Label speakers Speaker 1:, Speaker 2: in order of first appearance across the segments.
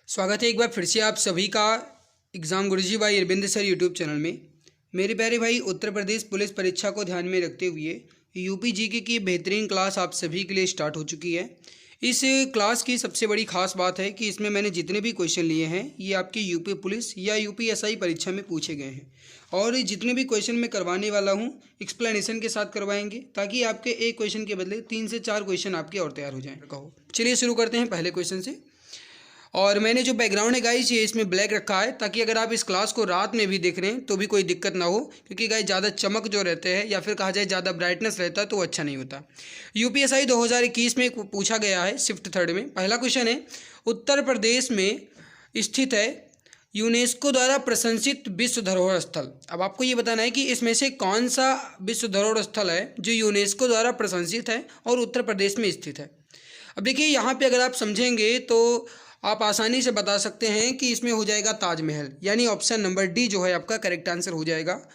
Speaker 1: स्वागत है एक बार फिर से आप सभी का एग्ज़ाम गुरुजी भाई अरविंद सर यूट्यूब चैनल में। मेरे प्यारे भाई, उत्तर प्रदेश पुलिस परीक्षा को ध्यान में रखते हुए यूपी जीके की बेहतरीन क्लास आप सभी के लिए स्टार्ट हो चुकी है। इस क्लास की सबसे बड़ी खास बात है कि इसमें मैंने जितने भी क्वेश्चन लिए हैं ये आपकी यूपी पुलिस या यूपीएसआई परीक्षा में पूछे गए हैं, और जितने भी क्वेश्चन मैं करवाने वाला हूँ एक्सप्लेनेशन के साथ करवाएंगे, ताकि आपके एक क्वेश्चन के बदले 3 से 4 क्वेश्चन आपके और तैयार हो जाएं। कहो चलिए शुरू करते हैं पहले क्वेश्चन से। और मैंने जो बैकग्राउंड है गाइस ये इसमें ब्लैक रखा है, ताकि अगर आप इस क्लास को रात में भी देख रहे हैं तो भी कोई दिक्कत ना हो, क्योंकि गाइस ज़्यादा चमक जो रहते हैं या फिर कहा जाए ज़्यादा ब्राइटनेस रहता है तो अच्छा नहीं होता। यूपीएसआई 2021 में पूछा गया है शिफ्ट थर्ड में। पहला क्वेश्चन है, उत्तर प्रदेश में स्थित है यूनेस्को द्वारा प्रशंसित विश्व धरोहर स्थल। अब आपको ये बताना है कि इसमें से कौन सा विश्व धरोहर स्थल है जो यूनेस्को द्वारा प्रशंसित है और उत्तर प्रदेश में स्थित है। अब देखिए यहाँ पे अगर आप समझेंगे तो आप आसानी से बता सकते हैं कि इसमें हो जाएगा ताजमहल, यानी ऑप्शन नंबर डी जो है आपका करेक्ट आंसर हो जाएगा।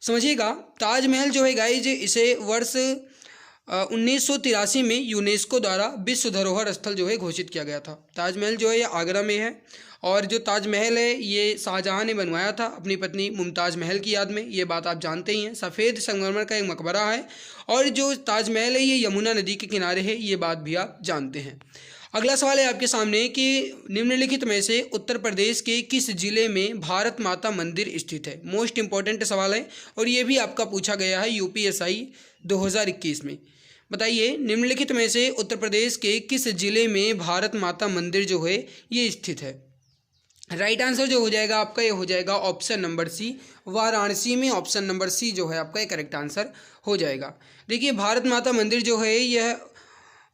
Speaker 1: समझिएगा, ताजमहल जो है गाइज इसे वर्ष 1983 में यूनेस्को द्वारा विश्व धरोहर स्थल जो है घोषित किया गया था। ताजमहल जो है ये आगरा में है, और जो ताजमहल है ये शाहजहां ने बनवाया था अपनी पत्नी मुमताज़ महल की याद में। ये बात आप जानते ही हैं। सफ़ेद संगमरमर का एक मकबरा है, और जो ताजमहल है ये यमुना नदी के किनारे है, ये बात भी आप जानते हैं। अगला सवाल है आपके सामने कि निम्नलिखित में से उत्तर प्रदेश के किस जिले में भारत माता मंदिर स्थित है। मोस्ट इंपॉर्टेंट सवाल है, और ये भी आपका पूछा गया है यूपीएसआई 2021 में। बताइए, निम्नलिखित में से उत्तर प्रदेश के किस जिले में भारत माता मंदिर जो है ये स्थित है। राइट आंसर जो हो जाएगा आपका ये हो जाएगा ऑप्शन नंबर सी, वाराणसी में। ऑप्शन नंबर सी जो है आपका करेक्ट आंसर हो जाएगा। देखिए, भारत माता मंदिर जो है यह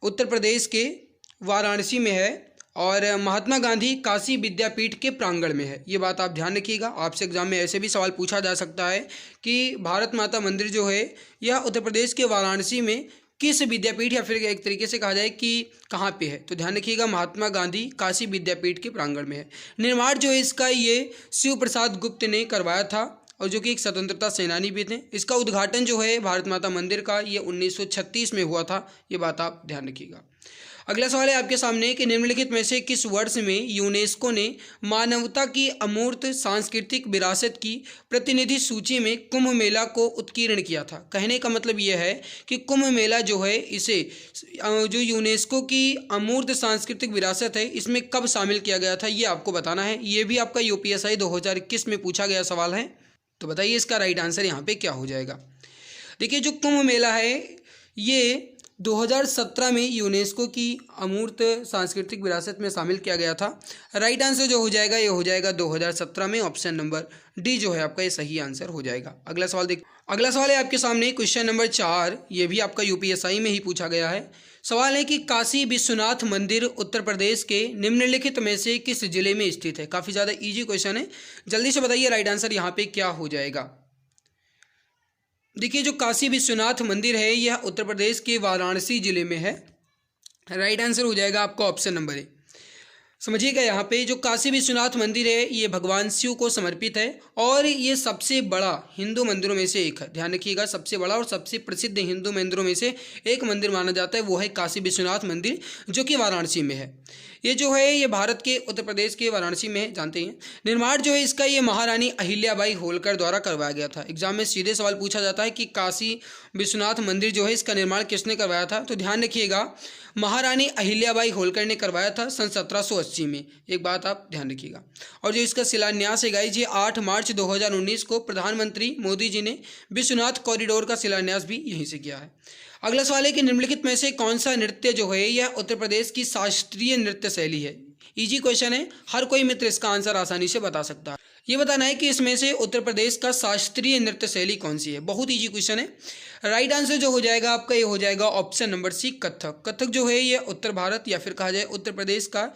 Speaker 1: उत्तर प्रदेश के वाराणसी में है, और महात्मा गांधी काशी विद्यापीठ के प्रांगण में है। ये बात आप ध्यान रखिएगा। आपसे एग्जाम में ऐसे भी सवाल पूछा जा सकता है कि भारत माता मंदिर जो है यह उत्तर प्रदेश के वाराणसी में किस विद्यापीठ, या फिर एक तरीके से कहा जाए कि कहाँ पे है, तो ध्यान रखिएगा महात्मा गांधी काशी विद्यापीठ के प्रांगण में है। निर्माण जो है इसका ये शिव प्रसाद गुप्त ने करवाया था, और जो कि एक स्वतंत्रता सेनानी भी थे। इसका उद्घाटन जो है भारत माता मंदिर का ये 1936 में हुआ था। ये बात आप ध्यान रखिएगा। अगला सवाल है आपके सामने कि निम्नलिखित में से किस वर्ष में यूनेस्को ने मानवता की अमूर्त सांस्कृतिक विरासत की प्रतिनिधि सूची में कुंभ मेला को उत्कीर्ण किया था। कहने का मतलब यह है कि कुंभ मेला जो है इसे जो यूनेस्को की अमूर्त सांस्कृतिक विरासत है इसमें कब शामिल किया गया था, ये आपको बताना है। ये भी आपका यूपीएसआई 2021 में पूछा गया सवाल है। तो बताइए इसका राइट आंसर यहाँ पे क्या हो जाएगा। देखिए, जो कुंभ मेला है ये 2017 में यूनेस्को की अमूर्त सांस्कृतिक विरासत में शामिल किया गया था। राइट आंसर जो हो जाएगा ये हो जाएगा 2017 में। ऑप्शन नंबर डी जो है आपका ये सही आंसर हो जाएगा। अगला सवाल देख। अगला सवाल है आपके सामने क्वेश्चन नंबर 4। ये भी आपका यूपीएसआई में ही पूछा गया है। सवाल है कि काशी विश्वनाथ मंदिर उत्तर प्रदेश के निम्नलिखित में से किस जिले में स्थित है। काफ़ी ज़्यादा ईजी क्वेश्चन है, जल्दी से बताइए राइट आंसर यहाँ पे क्या हो जाएगा। देखिए, जो काशी विश्वनाथ मंदिर है यह उत्तर प्रदेश के वाराणसी जिले में है। राइट आंसर हो जाएगा आपका ऑप्शन नंबर ए। समझिएगा, यहाँ पे जो काशी विश्वनाथ मंदिर है ये भगवान शिव को समर्पित है, और ये सबसे बड़ा हिंदू मंदिरों में से एक है। ध्यान रखिएगा, सबसे बड़ा और सबसे प्रसिद्ध हिंदू मंदिरों में से एक मंदिर माना जाता है, वो है काशी विश्वनाथ मंदिर, जो कि वाराणसी में है। ये जो है ये भारत के उत्तर प्रदेश के वाराणसी में है, जानते हैं। निर्माण जो है इसका ये महारानी अहिल्याबाई होलकर द्वारा करवाया गया था। एग्जाम में सीधे सवाल पूछा जाता है कि काशी विश्वनाथ मंदिर जो है इसका निर्माण किसने करवाया था, तो ध्यान रखिएगा महारानी अहिल्याबाई होलकर ने करवाया था सन 1780 में। एक बात आप ध्यान रखिएगा। और जो इसका शिलान्यास है गाइस ये 8 मार्च 2019 को प्रधानमंत्री मोदी जी ने विश्वनाथ कॉरिडोर का शिलान्यास भी यहीं से किया है। अगला सवाल है कि निम्नलिखित में से कौन सा नृत्य जो है यह उत्तर प्रदेश की शास्त्रीय नृत्य शैली है। इजी क्वेश्चन है, हर कोई मित्र इसका आंसर आसानी से बता सकता है। ये बताना है कि इसमें से उत्तर प्रदेश का शास्त्रीय नृत्य शैली कौन सी है। बहुत इजी क्वेश्चन है। राइट आंसर जो हो जाएगा आपका ये हो जाएगा option number C, Kathak. Kathak जो है ये उत्तर भारत या फिर कहा जाए उत्तर प्रदेश का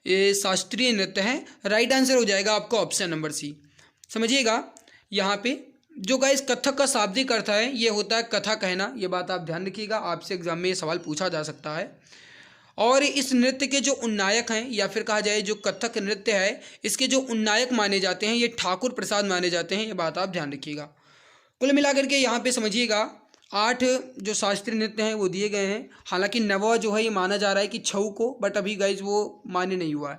Speaker 1: ये शास्त्रीय नृत्य है। राइट आंसर हो जाएगा आपका ऑप्शन नंबर सी। समझिएगा, यहाँ पे जो गाइस कथक का शाब्दिक अर्थ है ये होता है कथा कहना। ये बात आप ध्यान रखिएगा, आपसे एग्जाम में ये सवाल पूछा जा सकता है। और इस नृत्य के जो उन्नायक हैं या फिर कहा जाए जो कथक नृत्य है इसके जो उन्नायक माने जाते हैं ये ठाकुर प्रसाद माने जाते हैं। ये बात आप ध्यान रखिएगा। कुल मिलाकर के यहाँ पे समझिएगा 8 जो शास्त्रीय नृत्य हैं वो दिए गए हैं। हालांकि नवा जो है ये माना जा रहा है कि छऊ को, बट अभी गाइज वो मान्य नहीं हुआ है।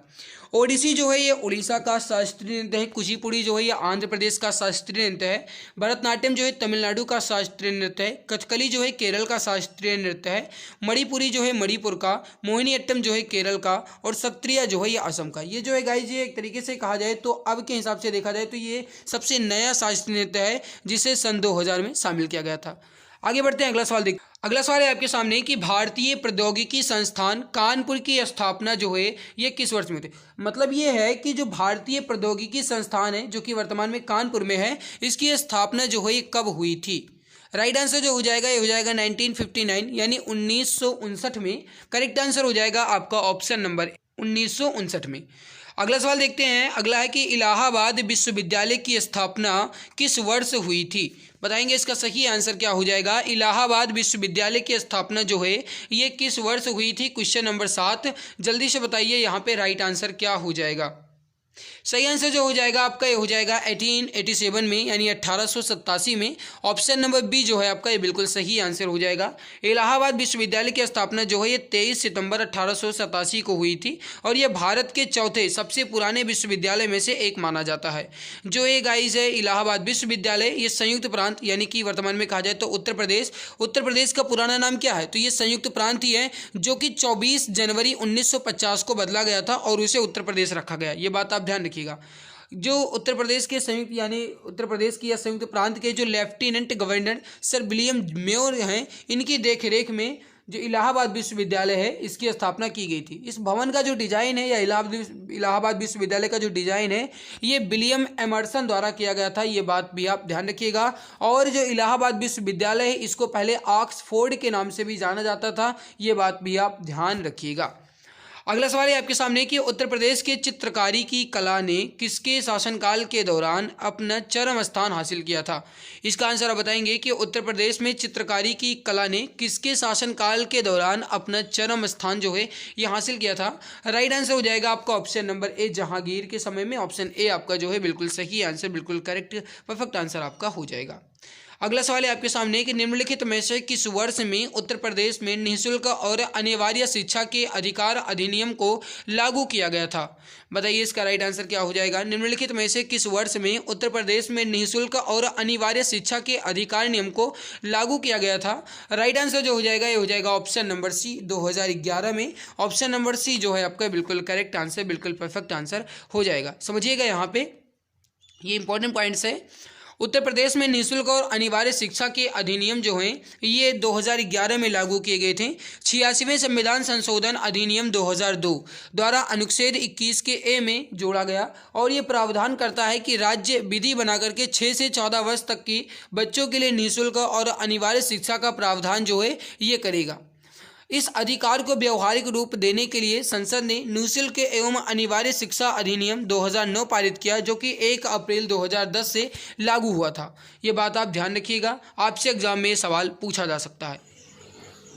Speaker 1: ओडिसी जो है ये उड़ीसा का शास्त्रीय नृत्य है। कुचिपुड़ी जो है ये आंध्र प्रदेश का शास्त्रीय नृत्य है। भरतनाट्यम जो है तमिलनाडु का शास्त्रीय नृत्य है। कथकली जो है केरल का शास्त्रीय नृत्य है। मणिपुरी जो है मणिपुर का। मोहिनीअट्टम जो है केरल का। और सत्रिया जो है ये असम का। ये जो है गाइज ये एक तरीके से कहा जाए तो अब के हिसाब से देखा जाए तो ये सबसे नया शास्त्रीय नृत्य है जिसे सन 2000 में शामिल किया गया था। आगे बढ़ते हैं, अगला सवाल देखते हैं। अगला सवाल है आपके सामने कि भारतीय प्रौद्योगिकी संस्थान कानपुर की स्थापना जो है ये किस वर्ष में हुई थी। मतलब ये है कि जो भारतीय प्रौद्योगिकी संस्थान है जो कि वर्तमान में कानपुर में है, इसकी स्थापना जो है ये कब हुई थी। राइट आंसर जो हो जाएगा ये हो जाएगा 1959 यानी 1959 में। करेक्ट आंसर हो जाएगा आपका ऑप्शन नंबर 1959 में। अगला सवाल देखते हैं। अगला है कि इलाहाबाद विश्वविद्यालय की स्थापना किस वर्ष हुई थी। बताएंगे इसका सही आंसर क्या हो जाएगा। इलाहाबाद विश्वविद्यालय की स्थापना जो है ये किस वर्ष हुई थी। क्वेश्चन नंबर 7, जल्दी से बताइए यहाँ पे राइट आंसर क्या हो जाएगा। सही आंसर जो हो जाएगा आपका ये हो जाएगा 1887 में यानी 1887 में। ऑप्शन नंबर बी जो है आपका ये बिल्कुल सही आंसर हो जाएगा। इलाहाबाद विश्वविद्यालय की स्थापना जो है ये 23 सितंबर 1887 को हुई थी और ये भारत के चौथे सबसे पुराने विश्वविद्यालय में से एक माना जाता है। जो ये गाइस है इलाहाबाद विश्वविद्यालय, ये संयुक्त प्रांत यानी कि वर्तमान में कहा जाए तो उत्तर प्रदेश का पुराना नाम क्या है तो ये संयुक्त प्रांत ही है, जो कि 24 जनवरी 1950 को बदला गया था और उसे उत्तर प्रदेश रखा गया। ये बात आप ध्यान रखिएगा। जो उत्तर प्रदेश के संयुक्त यानी उत्तर प्रदेश की या संयुक्त प्रांत के जो lieutenant governor sir William mayor हैं, इनकी देखरेख में जो इलाहाबाद विश्वविद्यालय है इसकी स्थापना की गई थी। इस भवन का जो डिजाइन है या इलाहाबाद विश्वविद्यालय का जो डिजाइन है ये विलियम एमर्सन द्वारा किया गया था। ये बात भी आप ध्यान रखिएगा। और जो इलाहाबाद विश्वविद्यालय है इसको पहले ऑक्सफोर्ड के नाम से भी जाना जाता था। ये बात भी आप ध्यान रखिएगा। अगला सवाल है आपके सामने कि उत्तर प्रदेश के चित्रकारी की कला ने किसके शासनकाल के दौरान अपना चरम स्थान हासिल किया था। इसका आंसर आप बताएंगे कि उत्तर प्रदेश में चित्रकारी की कला ने किसके शासनकाल के दौरान अपना चरम स्थान जो है ये हासिल किया था। राइट आंसर हो जाएगा आपका ऑप्शन नंबर ए, जहांगीर के समय में। ऑप्शन ए आपका जो है बिल्कुल सही आंसर, बिल्कुल करेक्ट परफेक्ट आंसर आपका हो जाएगा। अगला सवाल है आपके सामने कि निम्नलिखित में से किस वर्ष में उत्तर प्रदेश में निःशुल्क और अनिवार्य शिक्षा के अधिकार अधिनियम को लागू किया गया था। बताइए इसका राइट आंसर क्या हो जाएगा। निम्नलिखित में से किस वर्ष में उत्तर प्रदेश में निःशुल्क और अनिवार्य शिक्षा के अधिकार नियम को लागू किया गया था। राइट आंसर जो हो जाएगा ये हो जाएगा ऑप्शन नंबर सी, 2011 में। ऑप्शन नंबर सी जो है आपका बिल्कुल करेक्ट आंसर, बिल्कुल परफेक्ट आंसर हो जाएगा। समझिएगा यहाँ पे ये इंपॉर्टेंट पॉइंट्स है। उत्तर प्रदेश में निःशुल्क और अनिवार्य शिक्षा के अधिनियम जो हैं ये 2011 में लागू किए गए थे। 86वें संविधान संशोधन अधिनियम 2002 द्वारा अनुच्छेद 21 के ए में जोड़ा गया और ये प्रावधान करता है कि राज्य विधि बनाकर के 6 से 14 वर्ष तक की बच्चों के लिए निःशुल्क और अनिवार्य शिक्षा का प्रावधान जो है ये करेगा। इस अधिकार को व्यवहारिक रूप देने के लिए संसद ने निःशुल्क एवं अनिवार्य शिक्षा अधिनियम 2009 पारित किया, जो कि 1 अप्रैल 2010 से लागू हुआ था। ये बात आप ध्यान रखिएगा, आपसे एग्जाम में सवाल पूछा जा सकता है।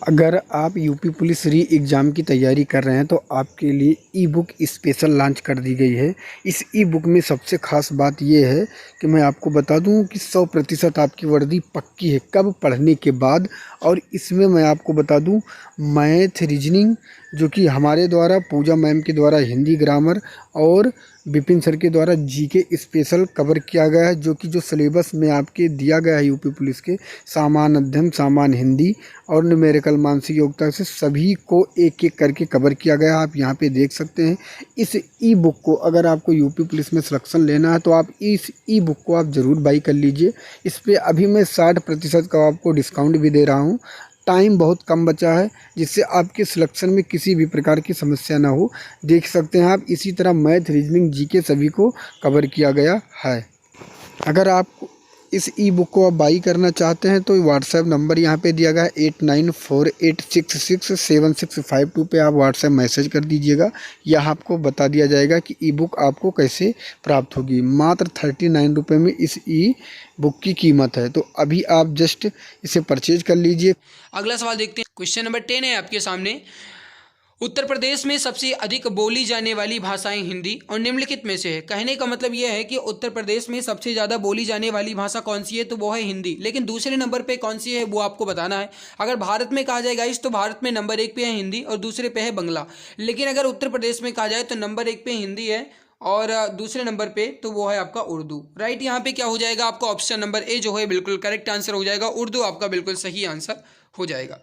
Speaker 2: अगर आप यूपी पुलिस री एग्ज़ाम की तैयारी कर रहे हैं तो आपके लिए ई बुक स्पेशल लॉन्च कर दी गई है। इस ई बुक में सबसे ख़ास बात यह है कि मैं आपको बता दूं कि 100% आपकी वर्दी पक्की है कब पढ़ने के बाद। और इसमें मैं आपको बता दूं मैथ रीजनिंग जो कि हमारे द्वारा पूजा मैम के द्वारा हिंदी ग्रामर और विपिन सर के द्वारा जीके स्पेशल कवर किया गया है, जो कि जो सिलेबस में आपके दिया गया है यूपी पुलिस के सामान्य अध्ययन, सामान्य हिंदी और न्यूमेरिकल मानसिक योग्यता से सभी को एक एक करके कवर किया गया है। आप यहाँ पे देख सकते हैं। इस ई बुक को अगर आपको यूपी पुलिस में सिलेक्शन लेना है तो आप इस ई बुक को आप ज़रूर बाई कर लीजिए। इस पर अभी मैं 60% का आपको डिस्काउंट भी दे रहा हूँ। टाइम बहुत कम बचा है जिससे आपके सिलेक्शन में किसी भी प्रकार की समस्या ना हो। देख सकते हैं आप। इसी तरह मैथ रीजनिंग जीके सभी को कवर किया गया है। अगर आप इस ई बुक को आप बाई करना चाहते हैं तो व्हाट्सएप नंबर यहाँ पे दिया गया है 8948667652 पे आप व्हाट्सएप मैसेज कर दीजिएगा। यह आपको बता दिया जाएगा कि ई बुक आपको कैसे प्राप्त होगी। मात्र 39 रुपये में इस ई बुक की कीमत है, तो अभी आप जस्ट इसे परचेज कर लीजिए।
Speaker 1: अगला सवाल देखते हैं। क्वेश्चन नंबर 10 है आपके सामने। उत्तर प्रदेश में सबसे अधिक बोली जाने वाली भाषाएं हिंदी और निम्नलिखित में से है। कहने का मतलब यह है कि उत्तर प्रदेश में सबसे ज़्यादा बोली जाने वाली भाषा कौन सी है, तो वो है हिंदी। लेकिन दूसरे नंबर पे कौन सी है वो आपको बताना है। अगर भारत में कहा जाएगा इस, तो भारत में नंबर 1 पे है हिंदी और दूसरे पे है बंगला। लेकिन अगर उत्तर प्रदेश में कहा जाए तो नंबर 1 पे हिंदी है और दूसरे नंबर पे तो वो है आपका उर्दू। राइट, यहाँ पे क्या हो जाएगा आपका ऑप्शन नंबर ए जो है बिल्कुल करेक्ट आंसर हो जाएगा। उर्दू आपका बिल्कुल सही आंसर हो जाएगा।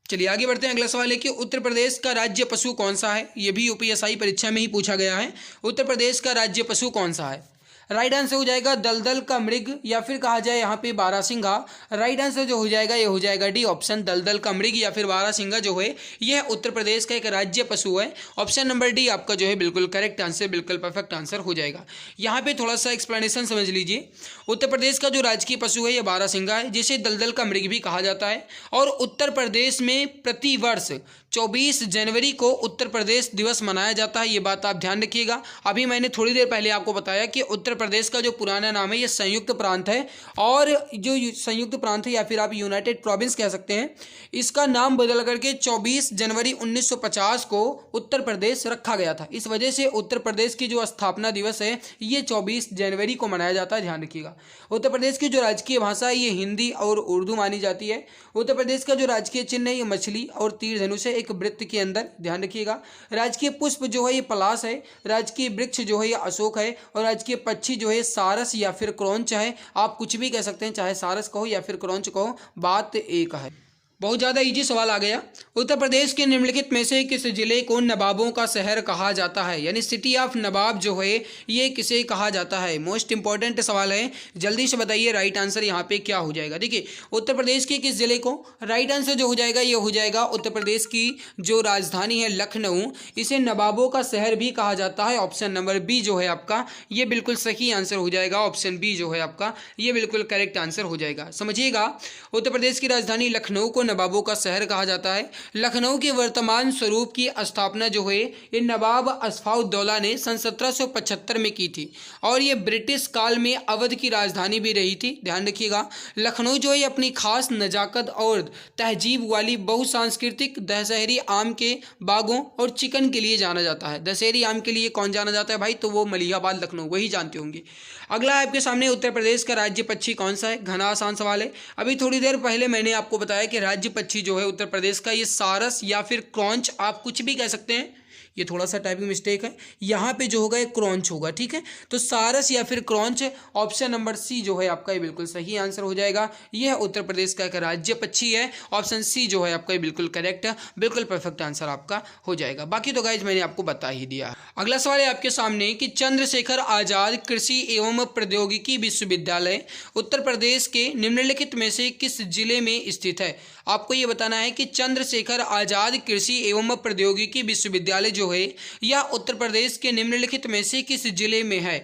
Speaker 1: चलिए आगे बढ़ते हैं। अगला सवाल है कि उत्तर प्रदेश का राज्य पशु कौन सा है। ये भी यूपीएससी परीक्षा में ही पूछा गया है। उत्तर प्रदेश का राज्य पशु कौन सा है। राइट आंसर हो जाएगा दलदल का मृग, या फिर कहा जाए यहाँ पे बारहसिंघा। राइट आंसर जो हो जाएगा ये हो जाएगा डी ऑप्शन दलदल का मृग या फिर बारहसिंघा जो है यह उत्तर प्रदेश का एक राज्य पशु है। ऑप्शन नंबर डी आपका जो है बिल्कुल करेक्ट आंसर, बिल्कुल परफेक्ट आंसर हो जाएगा। यहाँ पे थोड़ा सा एक्सप्लेनेशन समझ लीजिए। उत्तर प्रदेश का जो राजकीय पशु है यह बारहसिंघा है, जिसे दलदल का मृग भी कहा जाता है। और उत्तर प्रदेश में प्रतिवर्ष 24 जनवरी को उत्तर प्रदेश दिवस मनाया जाता है। ये बात आप ध्यान रखिएगा। अभी मैंने थोड़ी देर पहले आपको बताया कि उत्तर प्रदेश का जो पुराना नाम है ये संयुक्त प्रांत है, और जो संयुक्त प्रांत है या फिर आप यूनाइटेड प्रोविंस कह सकते हैं, इसका नाम बदल करके 24 जनवरी 1950 को उत्तर प्रदेश रखा गया था। इस वजह से उत्तर प्रदेश की जो स्थापना दिवस है ये 24 जनवरी को मनाया जाता है, ध्यान रखिएगा। उत्तर प्रदेश की जो राजकीय भाषा है ये हिंदी और उर्दू मानी जाती है। उत्तर प्रदेश का जो राजकीय चिन्ह है ये मछली और तीर धनुष है एक वृत्त के अंदर, ध्यान रखिएगा। राजकीय पुष्प जो है ये पलाश है, राजकीय वृक्ष जो है ये अशोक है, और राजकीय पक्षी जो है सारस या फिर क्रौंच है। आप कुछ भी कह सकते हैं, चाहे सारस कहो या फिर क्रौंच कहो, बात एक है। बहुत ज़्यादा इजी सवाल आ गया। उत्तर प्रदेश के निम्नलिखित में से किस जिले को नवाबों का शहर कहा जाता है, यानी सिटी ऑफ नवाब जो है ये किसे कहा जाता है। मोस्ट इंपॉर्टेंट सवाल है, जल्दी से बताइए राइट आंसर यहाँ पे क्या हो जाएगा। देखिए उत्तर प्रदेश के किस जिले को, राइट आंसर जो हो जाएगा ये हो जाएगा उत्तर प्रदेश की जो राजधानी है लखनऊ, इसे नवाबों का शहर भी कहा जाता है। ऑप्शन नंबर बी जो है आपका ये बिल्कुल सही आंसर हो जाएगा। ऑप्शन बी जो है आपका ये बिल्कुल करेक्ट आंसर हो जाएगा। समझिएगा, उत्तर प्रदेश की राजधानी लखनऊ को नवाबों का शहर कहा जाता है। लखनऊ के वर्तमान स्वरूप की स्थापना जो है ये नवाब असफाउद्दौला ने सन 1775 में की थी, और ये ब्रिटिश काल में अवध की राजधानी भी रही थी। ध्यान रखिएगा, लखनऊ जो है अपनी खास नजाकत और तहजीब वाली बहुसांस्कृतिक दशहरी आम के बागों और चिकन के लिए जाना जाता है। दशहरी आम के लिए कौन जाना जाता है भाई, तो वो मलिहाबाद लखनऊ, वही जानते होंगे। अगला आपके सामने उत्तर प्रदेश का राज्य पक्षी कौन सा है। घना आसान सवाल है। अभी थोड़ी देर पहले मैंने आपको बताया कि राज्य पक्षी जो है उत्तर प्रदेश का ये सारस या फिर क्रॉन्च, आप कुछ भी कह सकते हैं। ये थोड़ा सा टाइपिंग मिस्टेक है, यहाँ पे जो होगा ये क्रॉन्च होगा, ठीक है। तो सारस या फिर क्रॉन्च, ऑप्शन नंबर सी जो है आपका ये बिल्कुल सही आंसर हो जाएगा। यह उत्तर प्रदेश का एक राज्य पक्षी है। ऑप्शन सी जो है आपका ये बिल्कुल करेक्ट है, बिल्कुल परफेक्ट आंसर आपका हो जाएगा। बाकी तो गाइज मैंने आपको बता ही दिया। अगला सवाल है आपके सामने कि चंद्रशेखर आजाद कृषि एवं प्रौद्योगिकी विश्वविद्यालय उत्तर प्रदेश के निम्नलिखित में से किस जिले में स्थित है। आपको ये बताना है कि चंद्रशेखर आजाद कृषि एवं प्रौद्योगिकी विश्वविद्यालय जो है यह उत्तर प्रदेश के निम्नलिखित में से किस जिले में है।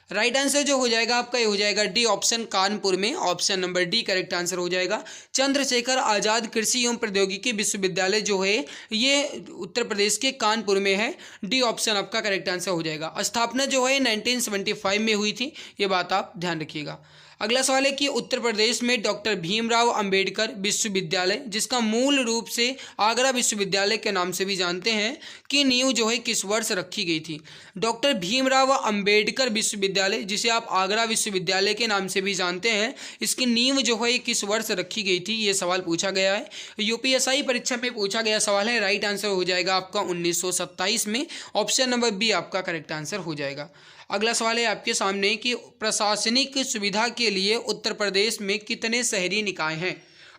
Speaker 1: राइट आंसर जो हो जाएगा आपका ये हो जाएगा डी ऑप्शन कानपुर में। Option number D correct answer हो जाएगा। चंद्रशेखर आजाद कृषि एवं प्रौद्योगिकी विश्वविद्यालय जो है ये उत्तर प्रदेश के कानपुर में है। डी ऑप्शन आपका करेक्ट आंसर हो जाएगा। स्थापना जो है 1975 में हुई थी, ये बात आप ध्यान रखिएगा। अगला सवाल है कि उत्तर प्रदेश में डॉक्टर भीमराव अंबेडकर विश्वविद्यालय, जिसका मूल रूप से आगरा विश्वविद्यालय के नाम से भी जानते हैं, की नींव जो है किस वर्ष रखी गई थी। डॉक्टर भीमराव अंबेडकर विश्वविद्यालय, जिसे आप आगरा विश्वविद्यालय के नाम से भी जानते हैं, इसकी नींव जो है किस वर्ष रखी गई थी, ये सवाल पूछा गया है। यूपीएससी परीक्षा में पूछा गया सवाल है। राइट आंसर हो जाएगा आपका 1927 में। ऑप्शन नंबर बी आपका करेक्ट आंसर हो जाएगा। अगला सवाल है आपके सामने कि प्रशासनिक सुविधा के लिए उत्तर प्रदेश में कितने शहरी निकाय हैं।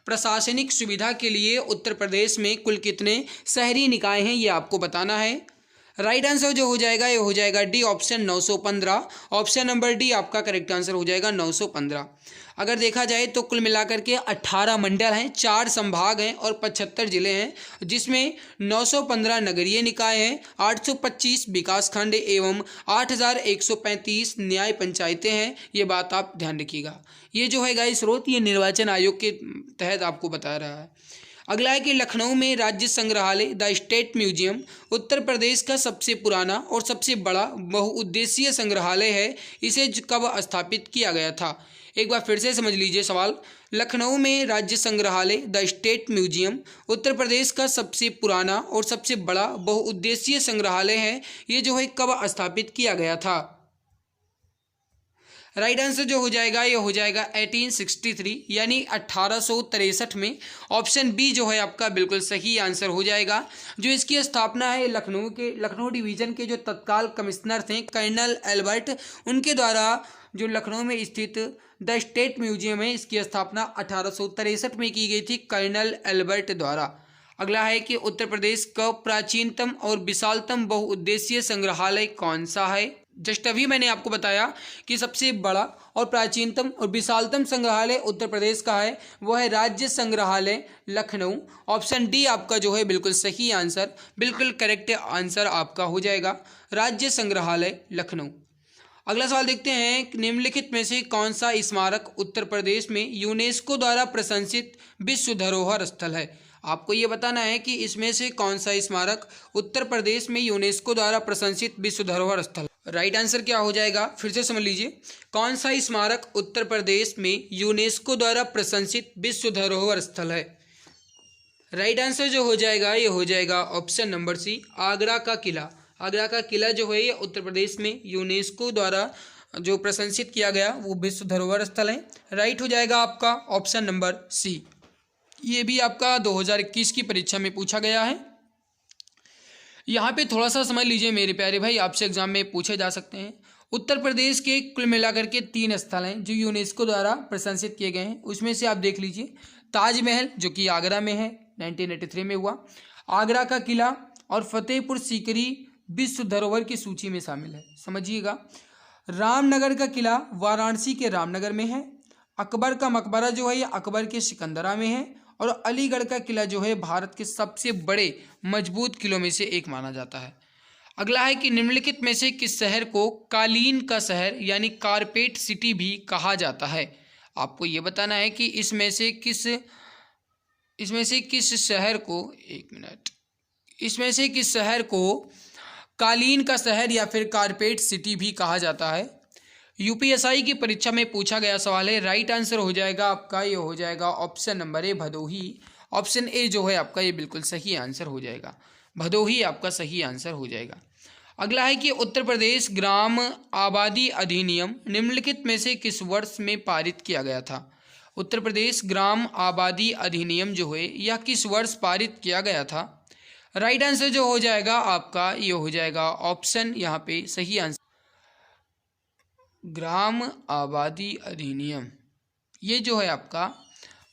Speaker 1: प्रशासनिक सुविधा के लिए उत्तर प्रदेश में कुल कितने शहरी निकाय हैं, ये आपको बताना है। राइट आंसर जो हो जाएगा ये हो जाएगा D option 915। Option number D आपका करेक्ट आंसर हो जाएगा 915। अगर देखा जाए तो कुल मिलाकर के 18 मंडल हैं, 4 संभाग हैं और 75 जिले हैं, जिसमें 915 नगरीय निकाय हैं, 825 विकासखंड एवं 8135 न्याय पंचायतें हैं। ये बात आप ध्यान रखिएगा। ये जो है गाइस स्रोत ये निर्वाचन आयोग के तहत आपको बता रहा है। अगला है कि लखनऊ में राज्य संग्रहालय the state museum Uttar Pradesh का सबसे पुराना और सबसे बड़ा बहुउद्देशीय संग्रहालय है। इसे कब स्थापित किया गया था। एक बार फिर से समझ लीजिए सवाल। लखनऊ में राज्य संग्रहालय the state museum Uttar Pradesh का सबसे पुराना और सबसे बड़ा बहुउद्देशीय संग्रहालय है। ये जो है कब स्थापित किया गया था? राइट आंसर जो हो जाएगा ये हो जाएगा 1863 यानी 1863 में। ऑप्शन बी जो है आपका बिल्कुल सही आंसर हो जाएगा। जो इसकी स्थापना है लखनऊ डिवीज़न के जो तत्काल कमिश्नर थे कर्नल एल्बर्ट, उनके द्वारा जो लखनऊ में स्थित द स्टेट म्यूजियम है इसकी स्थापना 1863 में की गई थी कर्नल एल्बर्ट द्वारा। अगला है कि उत्तर प्रदेश का प्राचीनतम और विशालतम बहुउद्देशीय संग्रहालय कौन सा है? जस्ट अभी मैंने आपको बताया कि सबसे बड़ा और प्राचीनतम और विशालतम संग्रहालय उत्तर प्रदेश का है, वो है राज्य संग्रहालय लखनऊ। ऑप्शन डी आपका जो है बिल्कुल सही आंसर, बिल्कुल करेक्ट आंसर आपका हो जाएगा राज्य संग्रहालय लखनऊ। अगला सवाल देखते हैं, निम्नलिखित में से कौन सा स्मारक उत्तर प्रदेश में यूनेस्को द्वारा प्रशंसित विश्व धरोहर स्थल है? आपको ये बताना है कि इसमें से कौन सा स्मारक उत्तर प्रदेश में यूनेस्को द्वारा प्रशंसित विश्व धरोहर स्थल। राइट आंसर क्या हो जाएगा? फिर से समझ लीजिए, कौन सा स्मारक उत्तर प्रदेश में यूनेस्को द्वारा प्रशंसित विश्व धरोहर स्थल है? राइट आंसर जो हो जाएगा ये हो जाएगा ऑप्शन नंबर सी, आगरा का किला। आगरा का किला जो है ये उत्तर प्रदेश में यूनेस्को द्वारा जो प्रशंसित किया गया वो विश्व धरोहर स्थल है। राइट हो जाएगा आपका ऑप्शन नंबर सी। ये भी आपका 2021 की परीक्षा में पूछा गया है। यहाँ पे थोड़ा सा समझ लीजिए मेरे प्यारे भाई, आपसे एग्जाम में पूछे जा सकते हैं। उत्तर प्रदेश के कुल मिलाकर के 3 स्थल हैं जो यूनेस्को द्वारा प्रशंसित किए गए हैं। उसमें से आप देख लीजिए, ताजमहल जो कि आगरा में है, 1983 में हुआ। आगरा का किला और फतेहपुर सीकरी विश्व धरोहर की सूची में शामिल है, समझिएगा। रामनगर का किला वाराणसी के रामनगर में है। अकबर का मकबरा जो है ये अकबर के सिकंदरा में है। और अलीगढ़ का किला जो है भारत के सबसे बड़े मजबूत किलों में से एक माना जाता है। अगला है कि निम्नलिखित में से किस शहर को कालीन का शहर यानी कारपेट सिटी भी कहा जाता है? आपको ये बताना है कि इसमें से किस शहर को, एक मिनट, इसमें से किस शहर को कालीन का शहर या फिर कारपेट सिटी भी कहा जाता है? यूपीएसआई की परीक्षा में पूछा गया सवाल है। राइट आंसर हो जाएगा आपका ये हो जाएगा option number A, Bhadohi. Option A जो है आपका ये बिल्कुल सही आंसर हो जाएगा, भदोही आपका सही आंसर हो जाएगा। अगला है कि उत्तर प्रदेश ग्राम आबादी अधिनियम निम्नलिखित में से किस वर्ष में पारित किया गया था? उत्तर प्रदेश ग्राम आबादी अधिनियम जो है यह किस वर्ष पारित किया गया था? राइट आंसर जो हो जाएगा आपका ये हो जाएगा ऑप्शन यहाँ पे सही आंसर, ग्राम आबादी अधिनियम। ये जो है आपका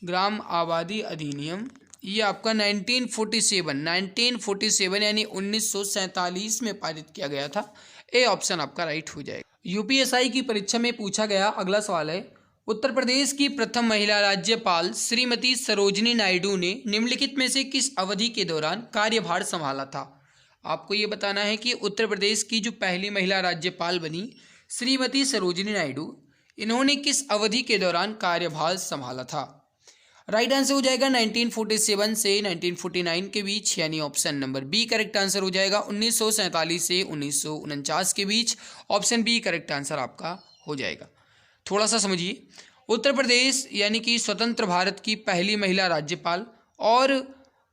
Speaker 1: ग्राम आबादी अधिनियम ये आपका 1947 यानी 1947 में पारित किया गया था। ए ऑप्शन आपका राइट हो जाएगा। यूपीएसआई की परीक्षा में पूछा गया अगला सवाल है, उत्तर प्रदेश की प्रथम महिला राज्यपाल श्रीमती सरोजिनी नायडू ने निम्नलिखित में से किस अवधि के दौरान कार्यभार संभाला था? आपको ये बताना है कि उत्तर प्रदेश की जो पहली महिला राज्यपाल बनी श्रीमती सरोजिनी नायडू, इन्होंने किस अवधि के दौरान कार्यभार संभाला था? राइट आंसर हो जाएगा 1947 से 1949 के बीच, यानी option number B correct answer हो जाएगा। 1947 से 1949 के बीच, ऑप्शन बी करेक्ट आंसर आपका हो जाएगा। थोड़ा सा समझिए, उत्तर प्रदेश यानी कि स्वतंत्र भारत की पहली महिला राज्यपाल और